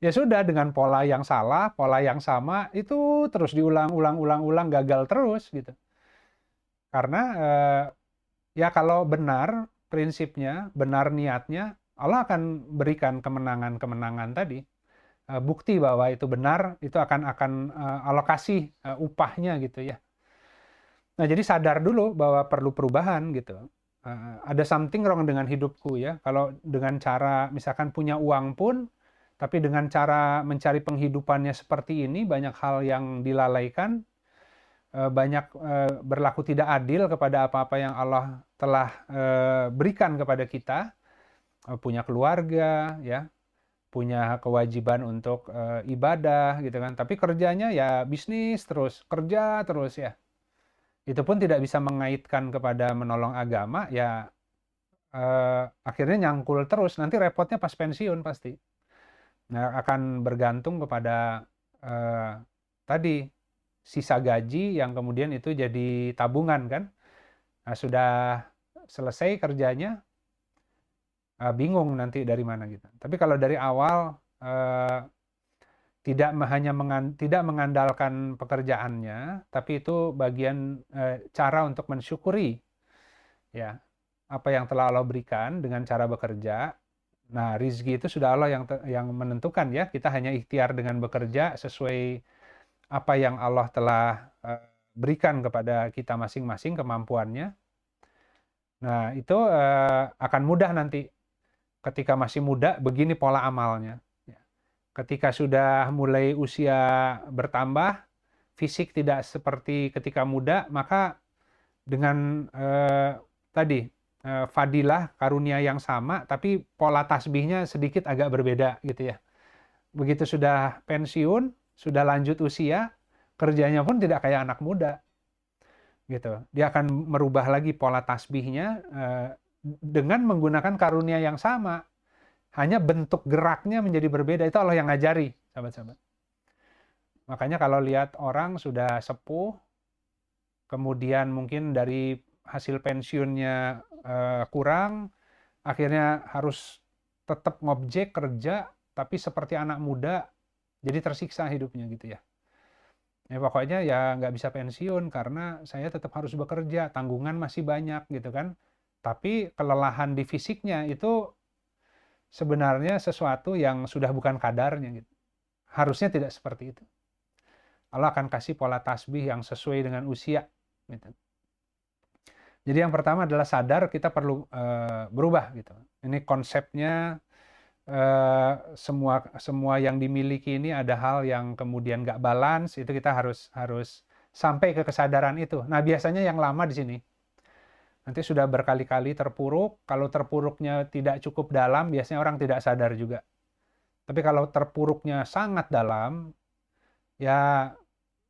Ya sudah, dengan pola yang salah, pola yang sama itu terus diulang-ulang gagal terus gitu. Karena ya kalau benar prinsipnya, benar niatnya, Allah akan berikan kemenangan-kemenangan tadi. Bukti bahwa itu benar, itu akan alokasi upahnya gitu ya. Nah, jadi sadar dulu bahwa perlu perubahan gitu. Ada something wrong dengan hidupku ya. Kalau dengan cara misalkan punya uang pun Tapi dengan cara mencari penghidupannya seperti ini, banyak hal yang dilalaikan, banyak berlaku tidak adil kepada apa-apa yang Allah telah berikan kepada kita, punya keluarga, ya, punya kewajiban untuk ibadah, gitu kan. Tapi kerjanya ya bisnis terus, kerja terus ya. Itu pun tidak bisa mengaitkan kepada menolong agama, ya akhirnya nyangkul terus. Nanti repotnya pas pensiun pasti. Nah, akan bergantung kepada tadi sisa gaji yang kemudian itu jadi tabungan kan. Nah, sudah selesai kerjanya, bingung nanti dari mana gitu. Tapi kalau dari awal tidak mengandalkan pekerjaannya, tapi itu bagian cara untuk mensyukuri ya apa yang telah Allah berikan dengan cara bekerja. Nah, rizki itu sudah Allah yang menentukan ya. Kita hanya ikhtiar dengan bekerja sesuai apa yang Allah telah berikan kepada kita masing-masing kemampuannya. Nah, itu akan mudah nanti. Ketika masih muda, begini pola amalnya. Ketika sudah mulai usia bertambah, fisik tidak seperti ketika muda, maka dengan tadi fadilah karunia yang sama, tapi pola tasbihnya sedikit agak berbeda gitu ya. Begitu sudah pensiun, sudah lanjut usia, kerjanya pun tidak kayak anak muda gitu. Dia akan merubah lagi pola tasbihnya dengan menggunakan karunia yang sama. Hanya bentuk geraknya menjadi berbeda. Itu Allah yang ngajari, sahabat-sahabat. Makanya kalau lihat orang sudah sepuh, kemudian mungkin dari hasil pensiunnya kurang, akhirnya harus tetap ngobjek kerja, tapi seperti anak muda, jadi tersiksa hidupnya gitu ya. Ya pokoknya ya nggak bisa pensiun karena saya tetap harus bekerja, tanggungan masih banyak gitu kan. Tapi kelelahan di fisiknya itu sebenarnya sesuatu yang sudah bukan kadarnya gitu. Harusnya tidak seperti itu. Allah akan kasih pola tasbih yang sesuai dengan usia gitu. Jadi yang pertama adalah sadar kita perlu berubah gitu. Ini konsepnya semua yang dimiliki ini ada hal yang kemudian nggak balance, itu kita harus sampai ke kesadaran itu. Nah, biasanya yang lama di sini. Nanti sudah berkali-kali terpuruk, kalau terpuruknya tidak cukup dalam, biasanya orang tidak sadar juga. Tapi kalau terpuruknya sangat dalam, ya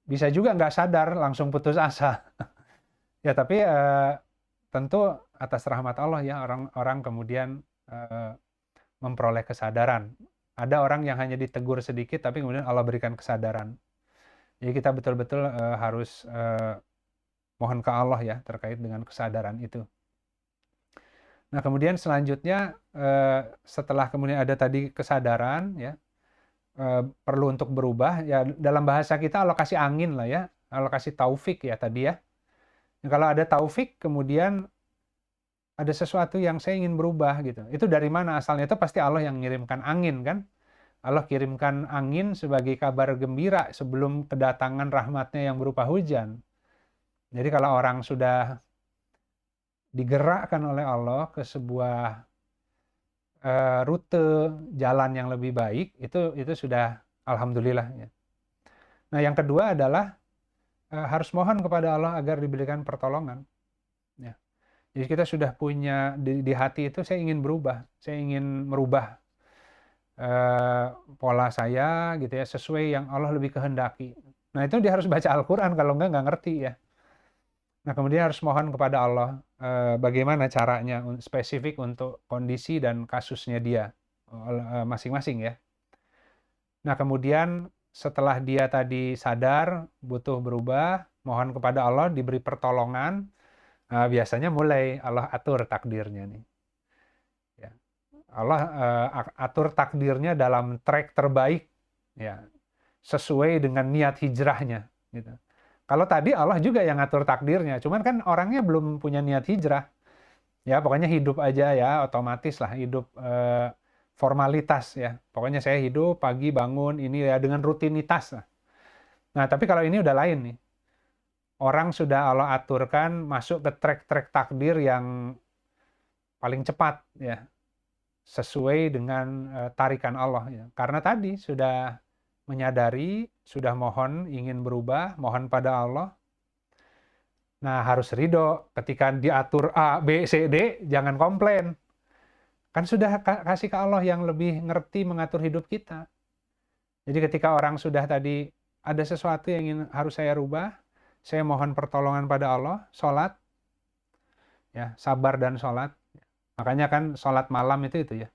bisa juga nggak sadar, langsung putus asa. Ya, tapi tentu atas rahmat Allah ya, orang kemudian memperoleh kesadaran. Ada orang yang hanya ditegur sedikit, tapi kemudian Allah berikan kesadaran. Jadi kita betul-betul harus mohon ke Allah ya, terkait dengan kesadaran itu. Nah, kemudian selanjutnya, setelah kemudian ada tadi kesadaran, ya, perlu untuk berubah, ya dalam bahasa kita alokasi angin lah ya, alokasi taufik ya tadi ya. Kalau ada taufik, kemudian ada sesuatu yang saya ingin berubah gitu. Itu dari mana asalnya? Itu pasti Allah yang mengirimkan angin kan? Allah kirimkan angin sebagai kabar gembira sebelum kedatangan rahmatnya yang berupa hujan. Jadi kalau orang sudah digerakkan oleh Allah ke sebuah rute jalan yang lebih baik, itu sudah alhamdulillah ya. Nah, yang kedua adalah harus mohon kepada Allah agar diberikan pertolongan. Ya. Jadi kita sudah punya di hati itu, saya ingin berubah, saya ingin merubah pola saya gitu ya, sesuai yang Allah lebih kehendaki. Nah, itu dia harus baca Al-Quran, kalau nggak ngerti ya. Nah, kemudian harus mohon kepada Allah bagaimana caranya spesifik untuk kondisi dan kasusnya dia masing-masing ya. Nah, kemudian setelah dia tadi sadar butuh berubah, mohon kepada Allah diberi pertolongan, biasanya mulai Allah atur takdirnya nih. Ya. Allah atur takdirnya dalam track terbaik, ya, sesuai dengan niat hijrahnya. Gitu. Kalau tadi Allah juga yang ngatur takdirnya, cuman kan orangnya belum punya niat hijrah. Ya, pokoknya hidup aja ya, otomatis lah hidup formalitas ya. Pokoknya saya hidup pagi bangun ini ya dengan rutinitas lah. Nah, tapi kalau ini udah lain nih. Orang sudah Allah aturkan masuk ke track-track takdir yang paling cepat ya. sesuai dengan tarikan Allah. Ya. Karena tadi sudah menyadari, sudah mohon, ingin berubah, mohon pada Allah. Nah, harus ridho. Ketika diatur A, B, C, D, jangan komplain. Kan sudah kasih ke Allah yang lebih ngerti mengatur hidup kita. Jadi ketika orang sudah tadi ada sesuatu yang harus saya rubah, saya mohon pertolongan pada Allah, sholat, ya sabar dan sholat. Makanya kan sholat malam itu ya.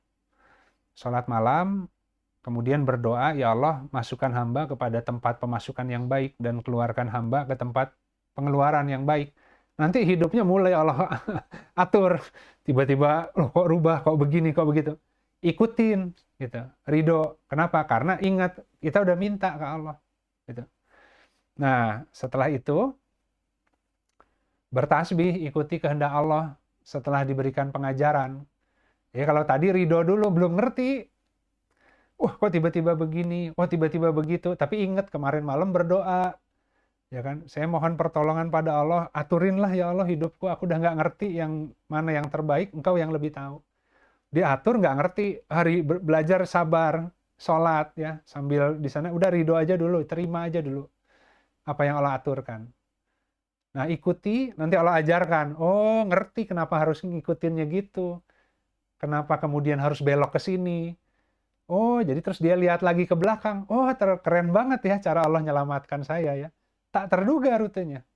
Sholat malam, kemudian berdoa, ya Allah masukkan hamba kepada tempat pemasukan yang baik dan keluarkan hamba ke tempat pengeluaran yang baik. Nanti hidupnya mulai Allah atur. Tiba-tiba, loh kok rubah, kok begini, kok begitu. Ikutin, gitu. Ridho. Kenapa? Karena ingat, kita udah minta ke Allah. Gitu. Nah, setelah itu, bertasbih, ikuti kehendak Allah setelah diberikan pengajaran. Ya, kalau tadi ridho dulu, belum ngerti. Wah, kok tiba-tiba begini, kok tiba-tiba begitu. Tapi ingat, kemarin malam berdoa. Ya kan, saya mohon pertolongan pada Allah, aturinlah ya Allah hidupku, aku udah nggak ngerti yang mana yang terbaik, engkau yang lebih tahu. Diatur nggak ngerti, belajar sabar, sholat ya, sambil di sana udah ridho aja dulu, terima aja dulu apa yang Allah aturkan. Nah ikuti, nanti Allah ajarkan, oh ngerti kenapa harus ngikutinnya gitu, kenapa kemudian harus belok ke sini. Oh jadi terus dia lihat lagi ke belakang, oh keren banget ya cara Allah nyelamatkan saya ya. Tak terduga rutenya,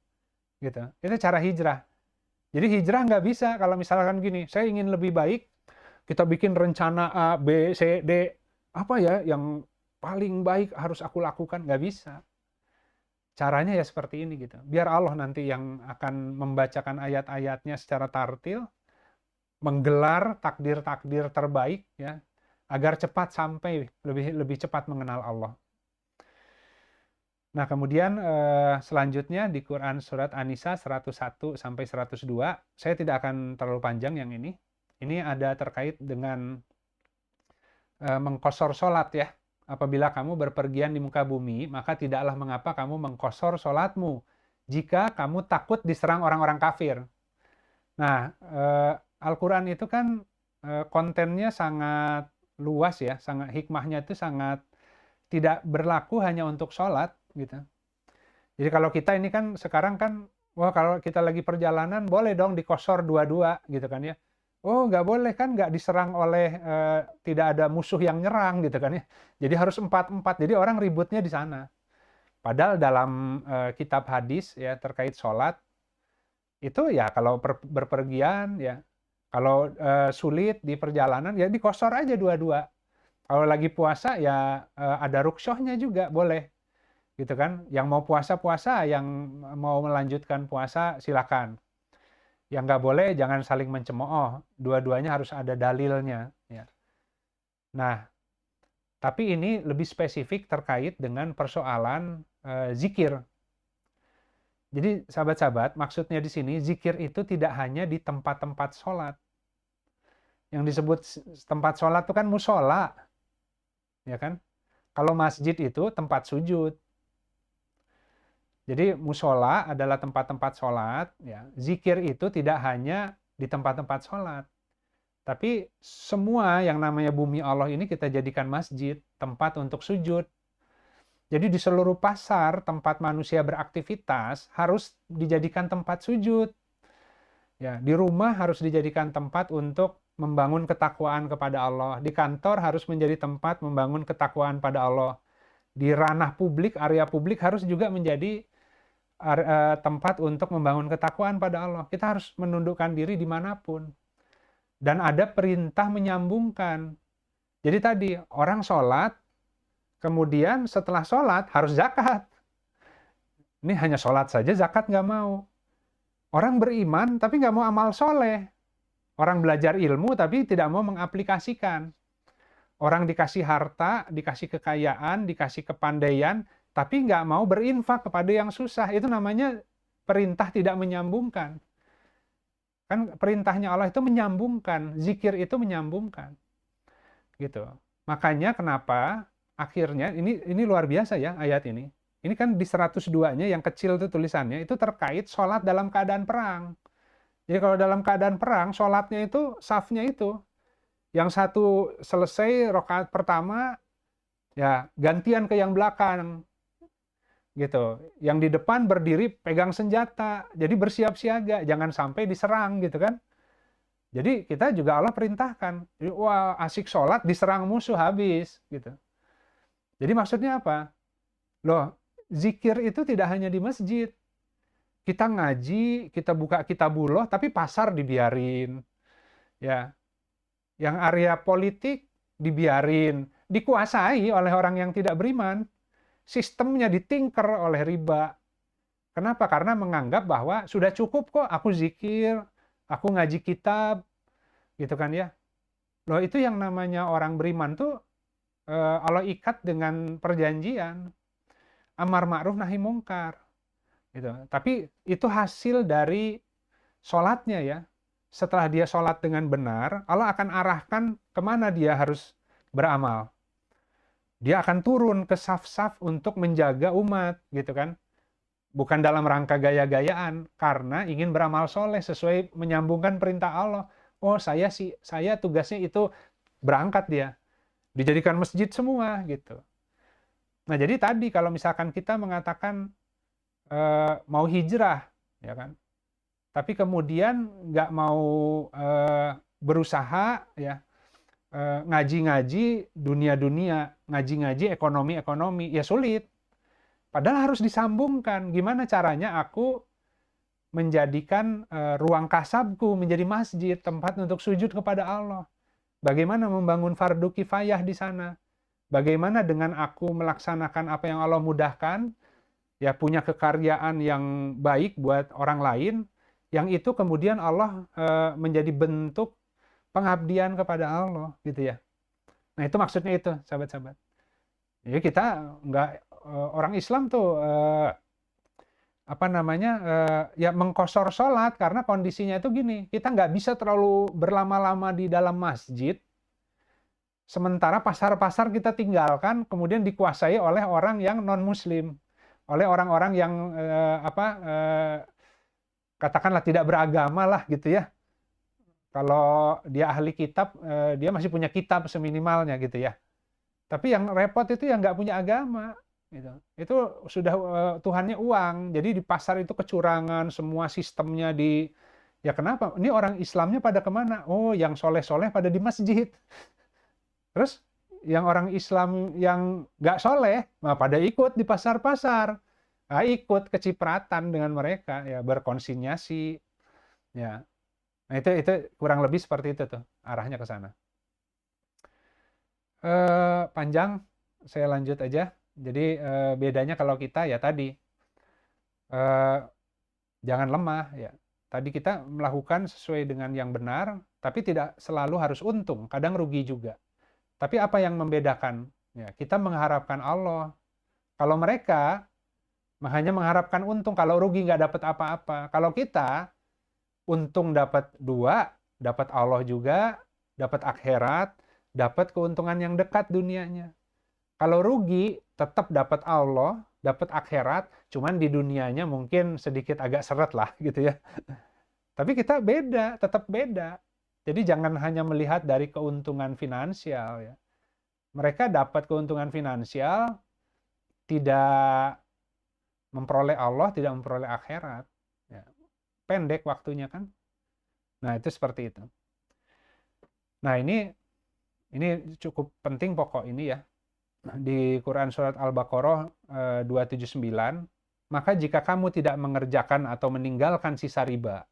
gitu. Itu cara hijrah. Jadi hijrah nggak bisa kalau misalkan gini, saya ingin lebih baik, kita bikin rencana A, B, C, D, apa ya yang paling baik harus aku lakukan, nggak bisa. Caranya ya seperti ini gitu. Biar Allah nanti yang akan membacakan ayat-ayatnya secara tartil, menggelar takdir-takdir terbaik ya, agar cepat sampai lebih cepat mengenal Allah. Nah, kemudian selanjutnya di Quran Surat An-Nisa 101 sampai 102, saya tidak akan terlalu panjang yang ini. Ini ada terkait dengan mengkosor sholat ya. Apabila kamu berpergian di muka bumi, maka tidaklah mengapa kamu mengkosor sholatmu jika kamu takut diserang orang-orang kafir. Nah, Al-Quran itu kan kontennya sangat luas ya, sangat hikmahnya itu sangat tidak berlaku hanya untuk sholat gitu. Jadi kalau kita ini kan sekarang kan, wah kalau kita lagi perjalanan boleh dong dikosor dua-dua gitu kan ya. Oh nggak boleh kan, nggak diserang oleh, tidak ada musuh yang nyerang gitu kan ya. Jadi harus 4-4, jadi orang ributnya di sana. Padahal dalam kitab hadis ya terkait sholat, itu ya kalau berpergian ya, kalau sulit di perjalanan ya dikosor aja dua-dua. Kalau lagi puasa ya ada rukshohnya juga boleh, gitu kan. Yang mau puasa, yang mau melanjutkan puasa silakan. Yang nggak boleh jangan saling mencemooh, dua-duanya harus ada dalilnya. Ya. Nah, tapi ini lebih spesifik terkait dengan persoalan zikir. Jadi sahabat-sahabat, maksudnya di sini zikir itu tidak hanya di tempat-tempat sholat. Yang disebut tempat sholat itu kan musola. Ya kan? Kalau masjid itu tempat sujud. Jadi musola adalah tempat-tempat sholat. Ya. Zikir itu tidak hanya di tempat-tempat sholat. Tapi semua yang namanya bumi Allah ini kita jadikan masjid, tempat untuk sujud. Jadi di seluruh pasar, tempat manusia beraktivitas harus dijadikan tempat sujud. Ya, di rumah harus dijadikan tempat untuk membangun ketakwaan kepada Allah. Di kantor harus menjadi tempat membangun ketakwaan pada Allah. Di ranah publik, area publik harus juga menjadi tempat untuk membangun ketakwaan pada Allah. Kita harus menundukkan diri dimanapun. Dan ada perintah menyambungkan. Jadi tadi, orang sholat, kemudian setelah sholat harus zakat. Ini hanya sholat saja, zakat nggak mau. Orang beriman tapi nggak mau amal soleh. Orang belajar ilmu tapi tidak mau mengaplikasikan. Orang dikasih harta, dikasih kekayaan, dikasih kepandaian, tapi nggak mau berinfak kepada yang susah. Itu namanya perintah tidak menyambungkan. Kan perintahnya Allah itu menyambungkan, zikir itu menyambungkan. Gitu. Makanya kenapa akhirnya, ini luar biasa ya ayat ini. Ini kan di 102-nya yang kecil itu tulisannya, itu terkait sholat dalam keadaan perang. Jadi kalau dalam keadaan perang, sholatnya itu, safnya itu, Yang satu selesai rakaat pertama, ya gantian ke yang belakang, gitu. Yang di depan berdiri pegang senjata, jadi bersiap siaga, jangan sampai diserang, gitu kan. Jadi kita juga Allah perintahkan, jadi, wah asik sholat diserang musuh habis, gitu. Jadi maksudnya apa? Loh, zikir itu tidak hanya di masjid. Kita ngaji, kita buka kitabullah, tapi pasar dibiarin, ya. Yang area politik dibiarin, dikuasai oleh orang yang tidak beriman. Sistemnya ditingker oleh riba. Kenapa? Karena menganggap bahwa sudah cukup kok aku zikir, aku ngaji kitab, gitu kan ya. Loh itu yang namanya orang beriman tuh Allah ikat dengan perjanjian amar ma'ruf nahi mungkar, gitu. Tapi itu hasil dari sholatnya ya. Setelah dia sholat dengan benar, Allah akan arahkan kemana dia harus beramal. Dia akan turun ke saf-saf untuk menjaga umat, gitu kan. Bukan dalam rangka gaya-gayaan, karena ingin beramal soleh sesuai menyambungkan perintah Allah. Oh saya tugasnya itu berangkat dia, dijadikan masjid semua gitu. Nah jadi tadi kalau misalkan kita mengatakan mau hijrah, ya kan, tapi kemudian nggak mau berusaha, ya ngaji-ngaji dunia-dunia, ngaji-ngaji ekonomi-ekonomi, ya sulit. Padahal harus disambungkan. Gimana caranya aku menjadikan ruang kasabku menjadi masjid, tempat untuk sujud kepada Allah. Bagaimana membangun fardu kifayah di sana? Bagaimana dengan aku melaksanakan apa yang Allah mudahkan, ya punya kekaryaan yang baik buat orang lain, yang itu kemudian Allah menjadi bentuk pengabdian kepada Allah, gitu ya. Nah itu maksudnya itu, sahabat-sahabat. Jadi kita nggak orang Islam tuh apa namanya ya mengkosor sholat karena kondisinya itu gini, kita nggak bisa terlalu berlama-lama di dalam masjid, sementara pasar-pasar kita tinggalkan kemudian dikuasai oleh orang yang non Muslim, oleh orang-orang yang katakanlah tidak beragama lah gitu ya. Kalau dia ahli kitab, dia masih punya kitab seminimalnya gitu ya. Tapi yang repot itu yang nggak punya agama. Gitu. Itu sudah Tuhannya uang. Jadi di pasar itu kecurangan, semua sistemnya di... Ya kenapa? Ini orang Islamnya pada kemana? Oh, yang soleh-soleh pada di masjid. Terus yang orang Islam yang nggak soleh, nah pada ikut di pasar-pasar. Nah, ikut kecipratan dengan mereka, ya berkonsinyasi. Ya. Nah itu kurang lebih seperti itu tuh, arahnya ke sana. Panjang, saya lanjut aja. Jadi bedanya kalau kita ya tadi, jangan lemah ya. Tadi kita melakukan sesuai dengan yang benar, tapi tidak selalu harus untung, kadang rugi juga. Tapi apa yang membedakan? Ya, kita mengharapkan Allah. Kalau mereka hanya mengharapkan untung, kalau rugi nggak dapat apa-apa. Kalau kita untung dapat dua, dapat Allah juga, dapat akhirat, dapat keuntungan yang dekat dunianya. Kalau rugi, tetap dapat Allah, dapat akhirat, cuman di dunianya mungkin sedikit agak seret lah gitu ya. Tapi kita beda, tetap beda. Jadi jangan hanya melihat dari keuntungan finansial ya. Mereka dapat keuntungan finansial, tidak memperoleh Allah, tidak memperoleh akhirat. Ya. Pendek waktunya kan. Nah itu seperti itu. Nah ini cukup penting pokok ini ya. Di Quran Surat Al-Baqarah 279, maka jika kamu tidak mengerjakan atau meninggalkan sisa riba,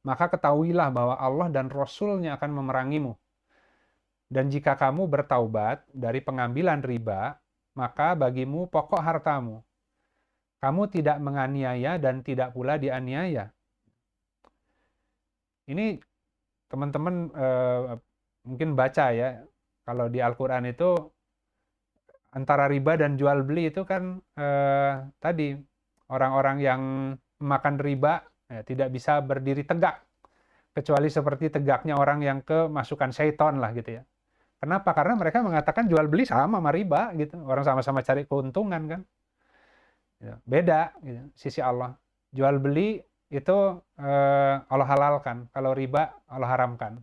maka ketahuilah bahwa Allah dan Rasul-Nya akan memerangimu. Dan jika kamu bertaubat dari pengambilan riba, maka bagimu pokok hartamu. Kamu tidak menganiaya dan tidak pula dianiaya. Ini teman-teman mungkin baca ya, kalau di Al-Quran itu antara riba dan jual beli itu kan tadi orang-orang yang makan riba ya, tidak bisa berdiri tegak kecuali seperti tegaknya orang yang kemasukan syaitan lah gitu ya. Kenapa? Karena mereka mengatakan jual beli sama riba gitu. Orang sama-sama cari keuntungan kan. Ya, beda gitu, sisi Allah. Jual beli itu Allah halalkan, kalau riba Allah haramkan.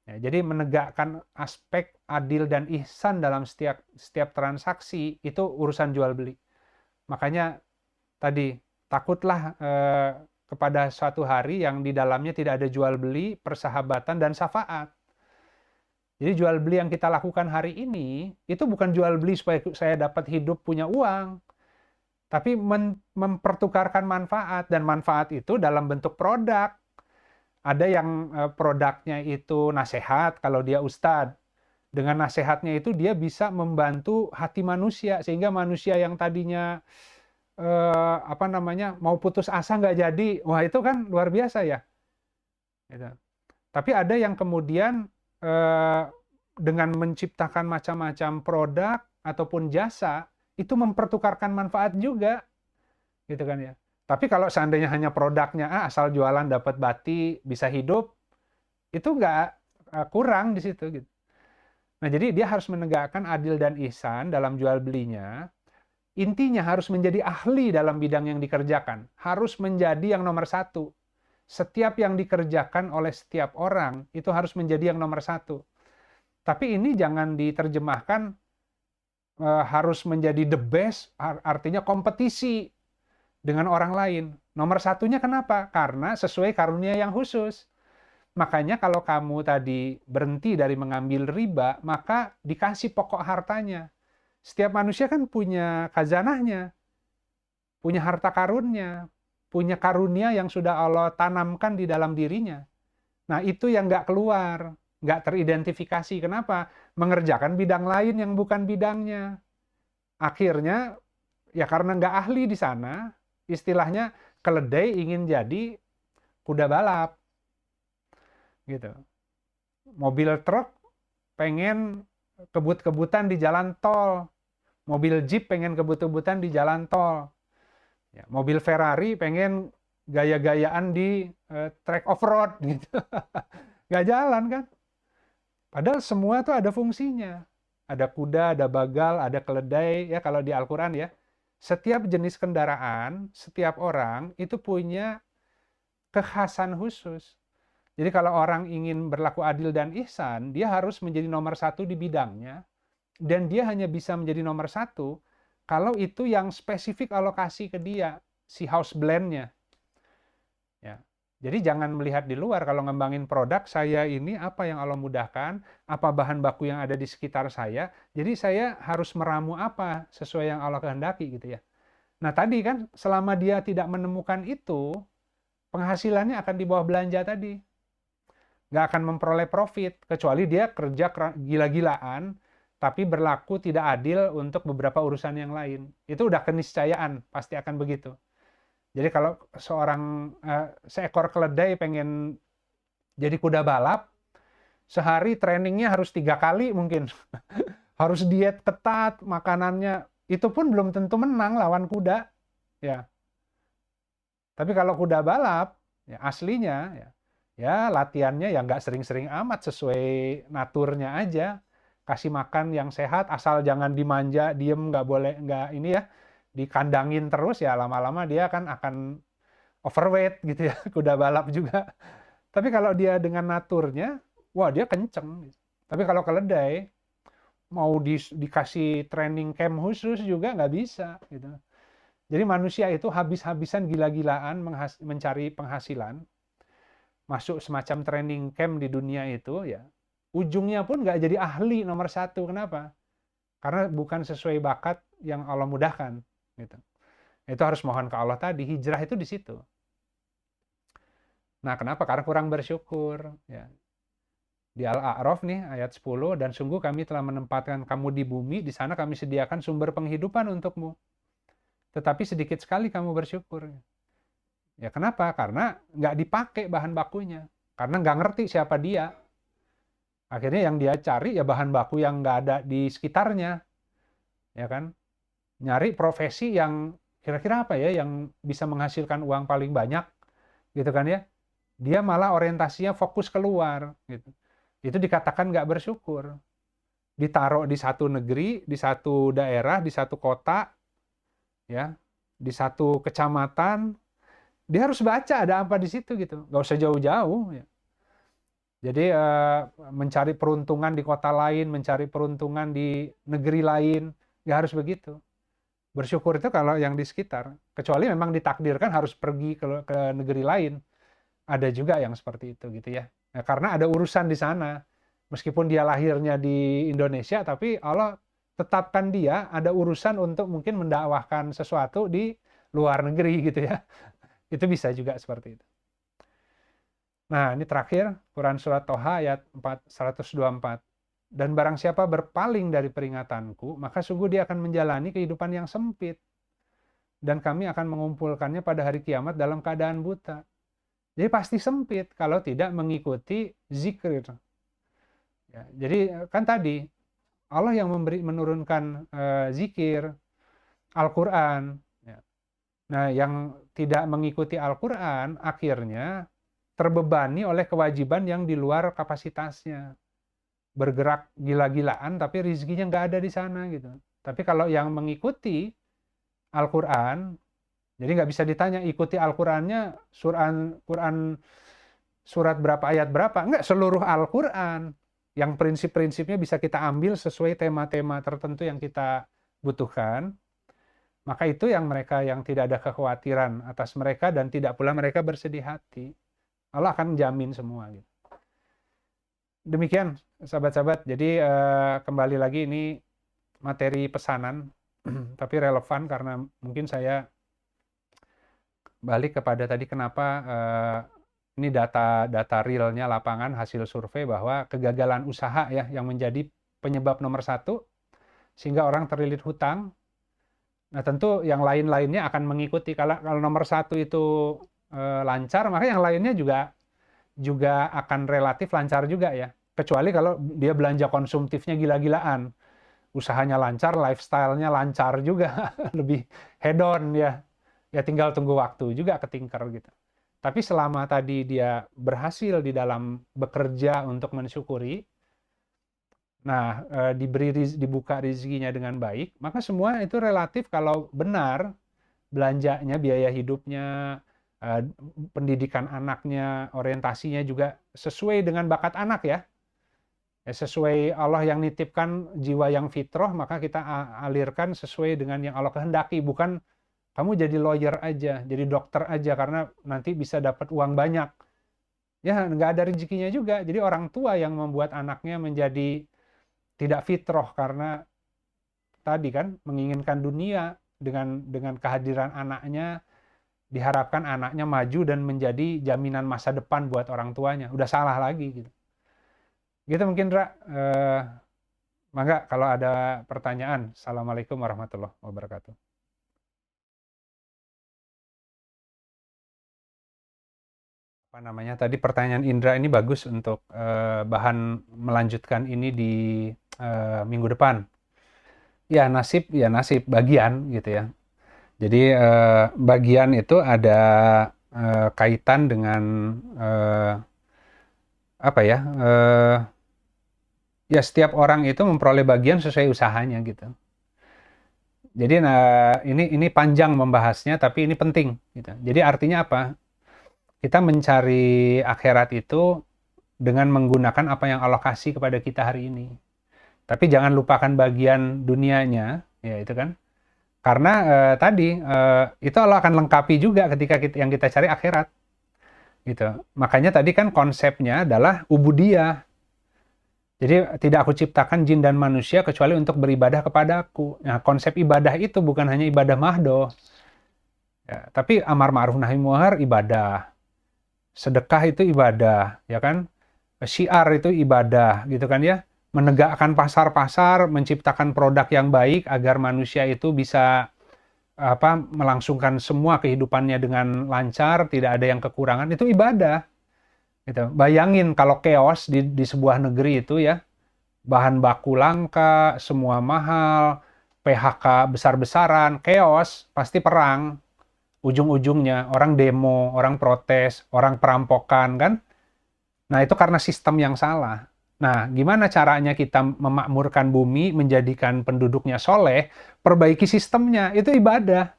Ya, jadi menegakkan aspek adil dan ihsan dalam setiap transaksi itu urusan jual beli. Makanya tadi takutlah kepada suatu hari yang di dalamnya tidak ada jual beli, persahabatan dan syafaat. Jadi jual beli yang kita lakukan hari ini itu bukan jual beli supaya saya dapat hidup punya uang, tapi mempertukarkan manfaat, dan manfaat itu dalam bentuk produk. Ada yang produknya itu nasihat kalau dia ustadz. Dengan nasihatnya itu dia bisa membantu hati manusia, sehingga manusia yang tadinya mau putus asa nggak jadi, wah itu kan luar biasa ya. Gitu. Tapi ada yang kemudian dengan menciptakan macam-macam produk ataupun jasa itu mempertukarkan manfaat juga, gitu kan ya. Tapi kalau seandainya hanya produknya asal jualan dapat bati bisa hidup, itu nggak kurang di situ gitu. Nah, jadi dia harus menegakkan adil dan ihsan dalam jual belinya. Intinya harus menjadi ahli dalam bidang yang dikerjakan, harus menjadi yang nomor satu. Setiap yang dikerjakan oleh setiap orang itu harus menjadi yang nomor satu. Tapi ini jangan diterjemahkan harus menjadi the best, artinya kompetisi dengan orang lain. Nomor satunya kenapa? Karena sesuai karunia yang khusus. Makanya kalau kamu tadi berhenti dari mengambil riba, maka dikasih pokok hartanya. Setiap manusia kan punya khazanahnya, punya harta karunnya, punya karunia yang sudah Allah tanamkan di dalam dirinya. Nah itu yang nggak keluar, nggak teridentifikasi. Kenapa? Mengerjakan bidang lain yang bukan bidangnya. Akhirnya, ya karena nggak ahli di sana, istilahnya keledai ingin jadi kuda balap. Gitu. Mobil truk pengen kebut-kebutan di jalan tol. Mobil Jeep pengen kebut-kebutan di jalan tol. Ya, mobil Ferrari pengen gaya-gayaan di track off-road gitu. Nggak jalan kan? Padahal semua tuh ada fungsinya. Ada kuda, ada bagal, ada keledai, ya kalau di Al-Quran ya. Setiap jenis kendaraan, setiap orang itu punya kekhasan khusus. Jadi kalau orang ingin berlaku adil dan ihsan, dia harus menjadi nomor satu di bidangnya, dan dia hanya bisa menjadi nomor satu kalau itu yang spesifik alokasi ke dia, si house blend-nya. Ya. Jadi jangan melihat di luar. Kalau ngembangin produk, saya ini apa yang Allah mudahkan, apa bahan baku yang ada di sekitar saya, jadi saya harus meramu apa sesuai yang Allah kehendaki gitu ya. Nah tadi kan, selama dia tidak menemukan itu, penghasilannya akan di bawah belanja tadi. Nggak akan memperoleh profit, kecuali dia kerja gila-gilaan, tapi berlaku tidak adil untuk beberapa urusan yang lain. Itu udah keniscayaan, pasti akan begitu. Jadi kalau seekor keledai pengen jadi kuda balap, sehari trainingnya harus 3 kali mungkin. Harus diet ketat, makanannya, itu pun belum tentu menang lawan kuda. Ya. Tapi kalau kuda balap, ya aslinya, ya latihannya ya nggak sering-sering amat, sesuai naturnya aja. Kasih makan yang sehat, asal jangan dimanja, diem, nggak boleh, nggak ini ya, dikandangin terus, ya lama-lama dia kan akan overweight gitu ya, kuda balap juga. Tapi kalau dia dengan naturnya, wah dia kenceng. Tapi kalau keledai, mau dikasih training camp khusus juga nggak bisa gitu. Jadi manusia itu habis-habisan gila-gilaan mencari penghasilan, masuk semacam training camp di dunia itu, ya ujungnya pun nggak jadi ahli nomor satu. Kenapa? Karena bukan sesuai bakat yang Allah mudahkan. Gitu. Itu harus mohon ke Allah tadi, hijrah itu di situ. Nah, kenapa? Karena kurang bersyukur. Ya. Di Al-A'raf nih, ayat 10, dan sungguh kami telah menempatkan kamu di bumi, di sana kami sediakan sumber penghidupan untukmu. Tetapi sedikit sekali kamu bersyukur. Ya kenapa? Karena nggak dipakai bahan bakunya. Karena nggak ngerti siapa dia. Akhirnya yang dia cari ya bahan baku yang nggak ada di sekitarnya. Ya kan? Nyari profesi yang kira-kira apa ya yang bisa menghasilkan uang paling banyak. Gitu kan ya. Dia malah orientasinya fokus keluar. Gitu. Itu dikatakan nggak bersyukur. Ditaruh di satu negeri, di satu daerah, di satu kota, ya, di satu kecamatan, dia harus baca ada apa di situ gitu, nggak usah jauh-jauh. Ya. Jadi mencari peruntungan di kota lain, mencari peruntungan di negeri lain, nggak harus begitu. Bersyukur itu kalau yang di sekitar. Kecuali memang ditakdirkan harus pergi ke negeri lain. Ada juga yang seperti itu gitu ya. Nah, karena ada urusan di sana. Meskipun dia lahirnya di Indonesia, tapi Allah tetapkan dia ada urusan untuk mungkin mendakwahkan sesuatu di luar negeri gitu ya. Itu bisa juga seperti itu. Nah, ini terakhir, Quran Surat Toha ayat 124. Dan barang siapa berpaling dari peringatanku, maka sungguh dia akan menjalani kehidupan yang sempit. Dan kami akan mengumpulkannya pada hari kiamat dalam keadaan buta. Jadi pasti sempit kalau tidak mengikuti zikir. Ya, jadi kan tadi, Allah yang menurunkan zikir, Al-Quran. Ya. Nah, yang tidak mengikuti Al-Quran, akhirnya terbebani oleh kewajiban yang di luar kapasitasnya. Bergerak gila-gilaan, tapi rezekinya nggak ada di sana gitu. Tapi kalau yang mengikuti Al-Quran, jadi nggak bisa ditanya ikuti Al-Qurannya Quran surat berapa ayat berapa. Nggak, seluruh Al-Quran. Yang prinsip-prinsipnya bisa kita ambil sesuai tema-tema tertentu yang kita butuhkan. Maka itu yang mereka yang tidak ada kekhawatiran atas mereka dan tidak pula mereka bersedih hati. Allah akan menjamin semua gitu. Demikian sahabat-sahabat. Jadi kembali lagi ini materi pesanan tapi relevan karena mungkin saya balik kepada tadi kenapa ini data realnya lapangan hasil survei bahwa kegagalan usaha ya yang menjadi penyebab nomor satu sehingga orang terlilit hutang. Nah tentu yang lain-lainnya akan mengikuti. Kalau nomor satu itu lancar, maka yang lainnya juga akan relatif lancar juga ya. Kecuali kalau dia belanja konsumtifnya gila-gilaan. Usahanya lancar, lifestyle-nya lancar juga. Lebih hedon ya. Ya tinggal tunggu waktu juga ketingker gitu. Tapi selama tadi dia berhasil di dalam bekerja untuk mensyukuri, nah dibuka rezekinya dengan baik, maka semua itu relatif kalau benar belanjanya, biaya hidupnya, pendidikan anaknya, orientasinya juga sesuai dengan bakat anak ya. Sesuai Allah yang nitipkan jiwa yang fitrah, maka kita alirkan sesuai dengan yang Allah kehendaki. Bukan kamu jadi lawyer aja, jadi dokter aja karena nanti bisa dapat uang banyak. Ya nggak ada rezekinya juga. Jadi orang tua yang membuat anaknya menjadi tidak fitrah karena tadi kan menginginkan dunia dengan kehadiran anaknya, diharapkan anaknya maju dan menjadi jaminan masa depan buat orang tuanya. Udah salah lagi gitu. Gitu mungkin Ra. Mangga kalau ada pertanyaan. Assalamualaikum warahmatullahi wabarakatuh. Apa namanya tadi pertanyaan Indra ini bagus untuk bahan melanjutkan ini di minggu depan. Ya nasib bagian gitu ya. Jadi bagian itu ada kaitan dengan apa ya? Ya setiap orang itu memperoleh bagian sesuai usahanya gitu. Jadi ini panjang membahasnya tapi ini penting gitu. Jadi artinya apa? Kita mencari akhirat itu dengan menggunakan apa yang Allah kasih kepada kita hari ini. Tapi jangan lupakan bagian dunianya, ya itu kan. Karena tadi itu Allah akan lengkapi juga ketika yang kita cari akhirat. Gitu. Makanya tadi kan konsepnya adalah ubudiyah. Jadi tidak aku ciptakan jin dan manusia kecuali untuk beribadah kepadaku. Nah, konsep ibadah itu bukan hanya ibadah mahdoh. Ya, tapi amar ma'ruf nahi munkar ibadah. Sedekah itu ibadah, ya kan? Syiar itu ibadah, gitu kan ya? Menegakkan pasar-pasar, menciptakan produk yang baik agar manusia itu bisa melangsungkan semua kehidupannya dengan lancar, tidak ada yang kekurangan, itu ibadah. Gitu. Bayangin kalau chaos di sebuah negeri itu ya, bahan baku langka, semua mahal, PHK besar-besaran, chaos, pasti perang. Ujung-ujungnya orang demo, orang protes, orang perampokan kan. Nah itu karena sistem yang salah. Nah gimana caranya kita memakmurkan bumi, menjadikan penduduknya soleh, perbaiki sistemnya, itu ibadah.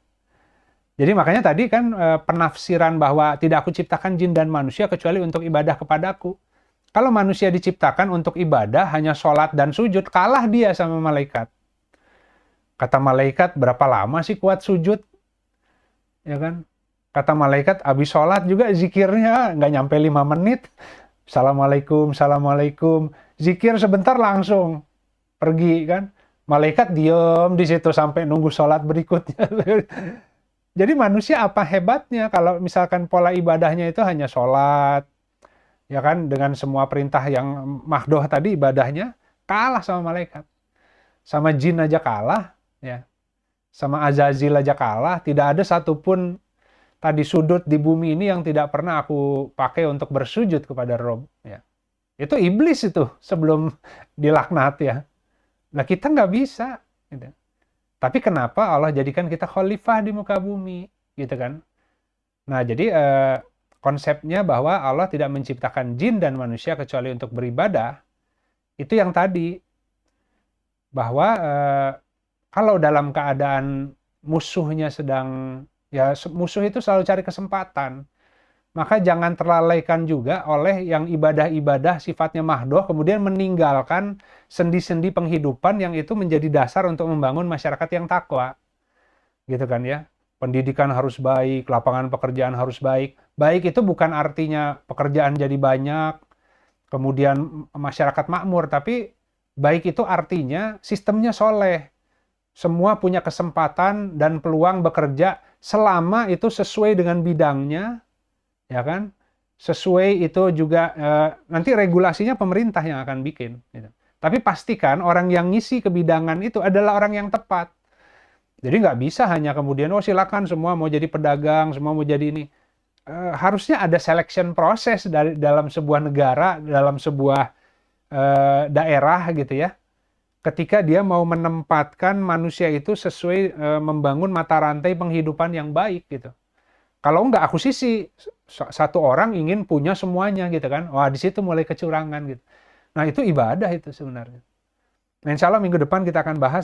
Jadi makanya tadi kan penafsiran bahwa tidak aku ciptakan jin dan manusia kecuali untuk ibadah kepadaku. Kalau manusia diciptakan untuk ibadah, hanya sholat dan sujud, kalah dia sama malaikat. Kata malaikat, berapa lama sih kuat sujud? Ya kan? Kata malaikat, habis sholat juga zikirnya nggak nyampe 5 menit. Assalamualaikum, Assalamualaikum. Zikir sebentar langsung pergi kan. Malaikat diem di situ sampai nunggu sholat berikutnya. Jadi manusia apa hebatnya kalau misalkan pola ibadahnya itu hanya sholat, ya kan, dengan semua perintah yang mahdoh tadi ibadahnya, kalah sama malaikat. Sama jin aja kalah, ya. Sama Azazil aja kalah, tidak ada satupun tadi sudut di bumi ini yang tidak pernah aku pakai untuk bersujud kepada Rob. Ya. Itu iblis itu sebelum dilaknat ya. Nah kita nggak bisa. Gitu. Tapi kenapa Allah jadikan kita khalifah di muka bumi? Gitu kan. Nah jadi konsepnya bahwa Allah tidak menciptakan jin dan manusia kecuali untuk beribadah. Itu yang tadi. Bahwa kalau dalam keadaan musuhnya sedang, ya musuh itu selalu cari kesempatan. Maka jangan terlalaikan juga oleh yang ibadah-ibadah sifatnya mahdoh, kemudian meninggalkan sendi-sendi penghidupan yang itu menjadi dasar untuk membangun masyarakat yang takwa. Gitu kan ya. Pendidikan harus baik, lapangan pekerjaan harus baik. Baik itu bukan artinya pekerjaan jadi banyak, kemudian masyarakat makmur, tapi baik itu artinya sistemnya soleh. Semua punya kesempatan dan peluang bekerja selama itu sesuai dengan bidangnya, ya kan? Sesuai itu juga nanti regulasinya pemerintah yang akan bikin. Gitu. Tapi pastikan orang yang ngisi kebidangan itu adalah orang yang tepat. Jadi nggak bisa hanya kemudian, oh silakan semua mau jadi pedagang, semua mau jadi ini. Harusnya ada selection proses dari dalam sebuah negara, dalam sebuah daerah gitu ya. Ketika dia mau menempatkan manusia itu sesuai membangun mata rantai penghidupan yang baik gitu. Kalau enggak akuisisi, satu orang ingin punya semuanya gitu kan. Wah, di situ mulai kecurangan gitu. Nah, itu ibadah itu sebenarnya. Nah, insya Allah minggu depan kita akan bahas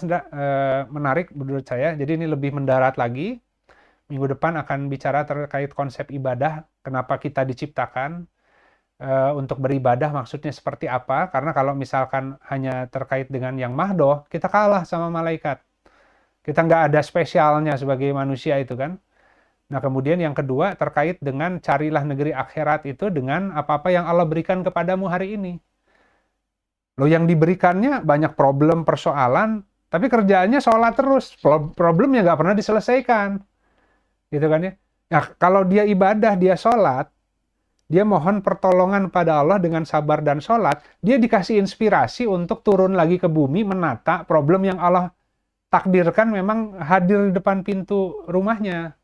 menarik menurut saya. Jadi ini lebih mendarat lagi. Minggu depan akan bicara terkait konsep ibadah, kenapa kita diciptakan, untuk beribadah maksudnya seperti apa. Karena kalau misalkan hanya terkait dengan yang mahdoh, kita kalah sama malaikat. Kita nggak ada spesialnya sebagai manusia itu kan. Nah kemudian yang kedua terkait dengan carilah negeri akhirat itu dengan apa-apa yang Allah berikan kepadamu hari ini. Loh yang diberikannya banyak problem, persoalan, tapi kerjaannya sholat terus. Problemnya nggak pernah diselesaikan. Gitu kan ya. Nah kalau dia ibadah, dia sholat, dia mohon pertolongan pada Allah dengan sabar dan sholat, dia dikasih inspirasi untuk turun lagi ke bumi, menata problem yang Allah takdirkan memang hadir di depan pintu rumahnya.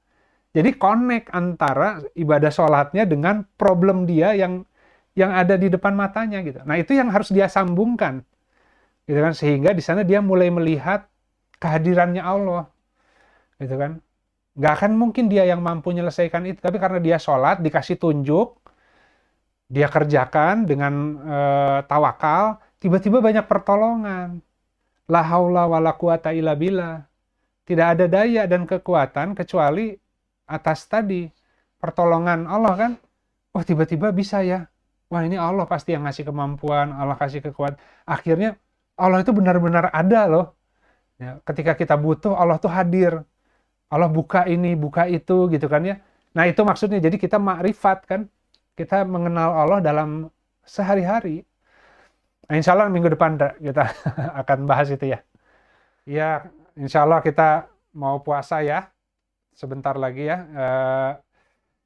Jadi connect antara ibadah sholatnya dengan problem dia yang ada di depan matanya gitu. Nah itu yang harus dia sambungkan, gitu kan, sehingga di sana dia mulai melihat kehadirannya Allah, gitu kan. Nggak akan mungkin dia yang mampu menyelesaikan itu, tapi karena dia sholat dikasih tunjuk, dia kerjakan dengan tawakal, tiba-tiba banyak pertolongan. La haula wala quwata illa billah. Tidak ada daya dan kekuatan kecuali atas tadi pertolongan Allah kan. Oh tiba-tiba bisa ya. Wah ini Allah pasti yang ngasih kemampuan, Allah kasih kekuatan. Akhirnya Allah itu benar-benar ada loh. Ya, ketika kita butuh Allah tuh hadir. Allah buka ini, buka itu gitu kan ya. Nah itu maksudnya jadi kita makrifat kan. Kita mengenal Allah dalam sehari-hari. Nah, insya Allah minggu depan kita akan bahas itu ya. Ya, insya Allah kita mau puasa ya. Sebentar lagi ya.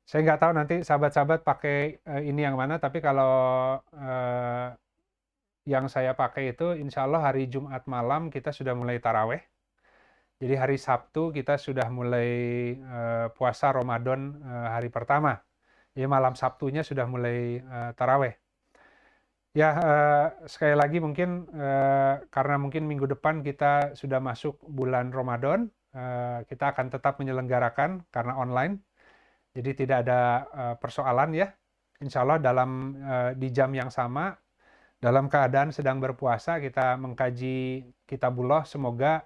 Saya nggak tahu nanti sahabat-sahabat pakai ini yang mana, tapi kalau yang saya pakai itu insya Allah hari Jumat malam kita sudah mulai taraweh. Jadi hari Sabtu kita sudah mulai puasa Ramadan hari pertama. Jadi malam Sabtunya sudah mulai taraweh. Ya, sekali lagi mungkin karena mungkin minggu depan kita sudah masuk bulan Ramadan, kita akan tetap menyelenggarakan karena online. Jadi tidak ada persoalan ya. Insya Allah di jam yang sama, dalam keadaan sedang berpuasa, kita mengkaji Kitabullah. Semoga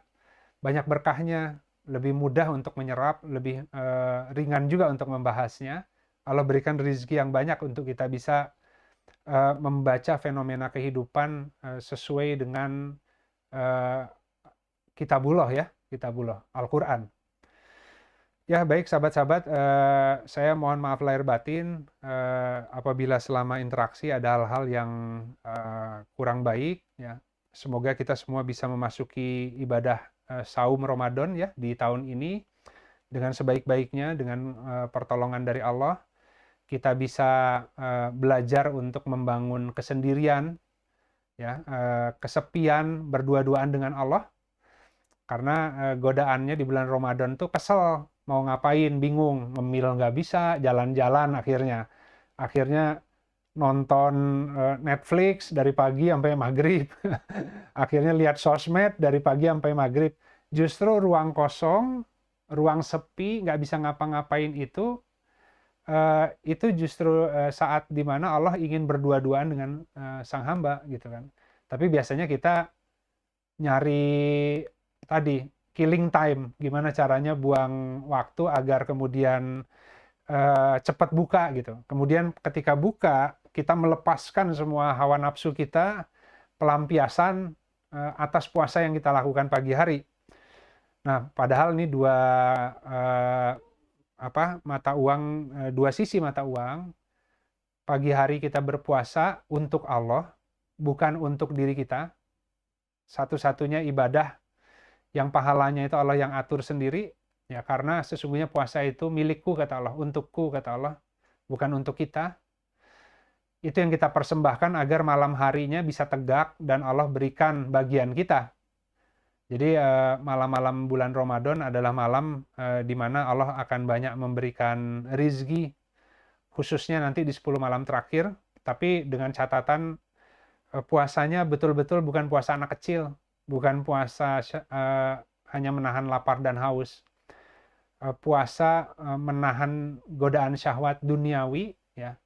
banyak berkahnya, lebih mudah untuk menyerap, lebih ringan juga untuk membahasnya. Allah berikan rezeki yang banyak untuk kita bisa membaca fenomena kehidupan sesuai dengan kitabullah ya, kitabullah, Al-Quran. Ya baik sahabat-sahabat, saya mohon maaf lahir batin apabila selama interaksi ada hal-hal yang kurang baik ya. Semoga kita semua bisa memasuki ibadah saum Ramadan ya di tahun ini dengan sebaik-baiknya, dengan pertolongan dari Allah. Kita bisa belajar untuk membangun kesendirian ya, kesepian, berdua-duaan dengan Allah. Karena godaannya di bulan Ramadan tuh kesel, mau ngapain, bingung, ngemil nggak bisa, jalan-jalan akhirnya nonton Netflix dari pagi sampai maghrib, akhirnya lihat sosmed dari pagi sampai maghrib. Justru ruang kosong, ruang sepi, nggak bisa ngapa-ngapain itu justru saat dimana Allah ingin berdua-duaan dengan sang hamba gitu kan. Tapi biasanya kita nyari tadi killing time, gimana caranya buang waktu agar kemudian cepat buka gitu. Kemudian ketika buka, kita melepaskan semua hawa nafsu kita, pelampiasan atas puasa yang kita lakukan pagi hari. Nah, padahal ini dua sisi mata uang. Pagi hari kita berpuasa untuk Allah, bukan untuk diri kita. Satu-satunya ibadah yang pahalanya itu Allah yang atur sendiri, ya karena sesungguhnya puasa itu milikku kata Allah, untukku kata Allah, bukan untuk kita. Itu yang kita persembahkan agar malam harinya bisa tegak dan Allah berikan bagian kita. Jadi malam-malam bulan Ramadan adalah malam di mana Allah akan banyak memberikan rizki, khususnya nanti di 10 malam terakhir, tapi dengan catatan puasanya betul-betul bukan puasa anak kecil, bukan puasa hanya menahan lapar dan haus. Puasa menahan godaan syahwat duniawi ya,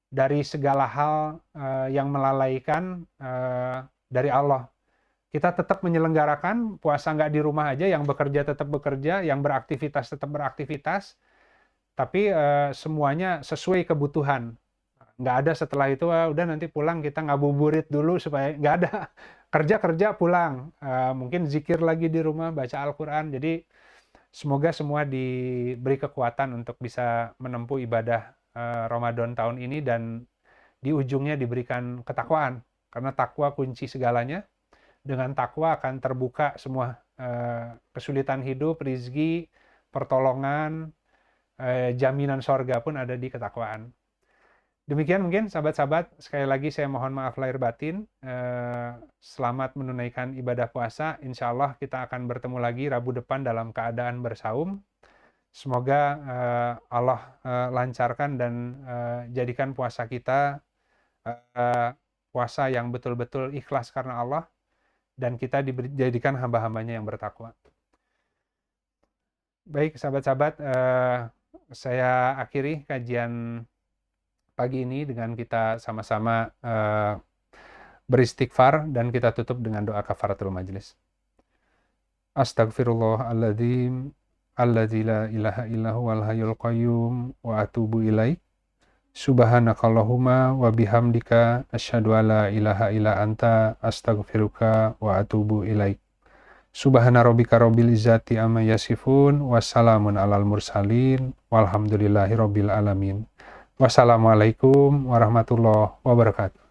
dari segala hal yang melalaikan dari Allah. Kita tetap menyelenggarakan puasa nggak di rumah aja, yang bekerja tetap bekerja, yang beraktivitas tetap beraktivitas, tapi semuanya sesuai kebutuhan. Nggak ada setelah itu udah nanti pulang kita ngabuburit dulu, supaya nggak ada. Kerja pulang, mungkin zikir lagi di rumah, baca Al-Quran. Jadi semoga semua diberi kekuatan untuk bisa menempuh ibadah Ramadan tahun ini, dan di ujungnya diberikan ketakwaan, karena takwa kunci segalanya. Dengan takwa akan terbuka semua kesulitan hidup, rizki, pertolongan, jaminan sorga pun ada di ketakwaan. Demikian mungkin sahabat-sahabat, sekali lagi saya mohon maaf lahir batin. Selamat menunaikan ibadah puasa. Insya Allah kita akan bertemu lagi Rabu depan dalam keadaan bersaum. Semoga Allah lancarkan dan jadikan puasa kita puasa yang betul-betul ikhlas karena Allah, dan kita dijadikan hamba-hambanya yang bertakwa. Baik sahabat-sahabat, saya akhiri kajian pagi ini dengan kita sama-sama beristighfar, dan kita tutup dengan doa kafaratul majlis. Astaghfirullahaladzim alladzi la ilaha illa huwal hayyul qayyum wa atubu ilaik. Subhanakallahumma wa bihamdika asyhadu alla ilaha illa anta astaghfiruka wa atubu ilaik. Subhana rabbika rabbil izzati amma yasifun, wassalamun alal mursalin, walhamdulillahi rabbil alamin. Wassalamualaikum warahmatullahi wabarakatuh.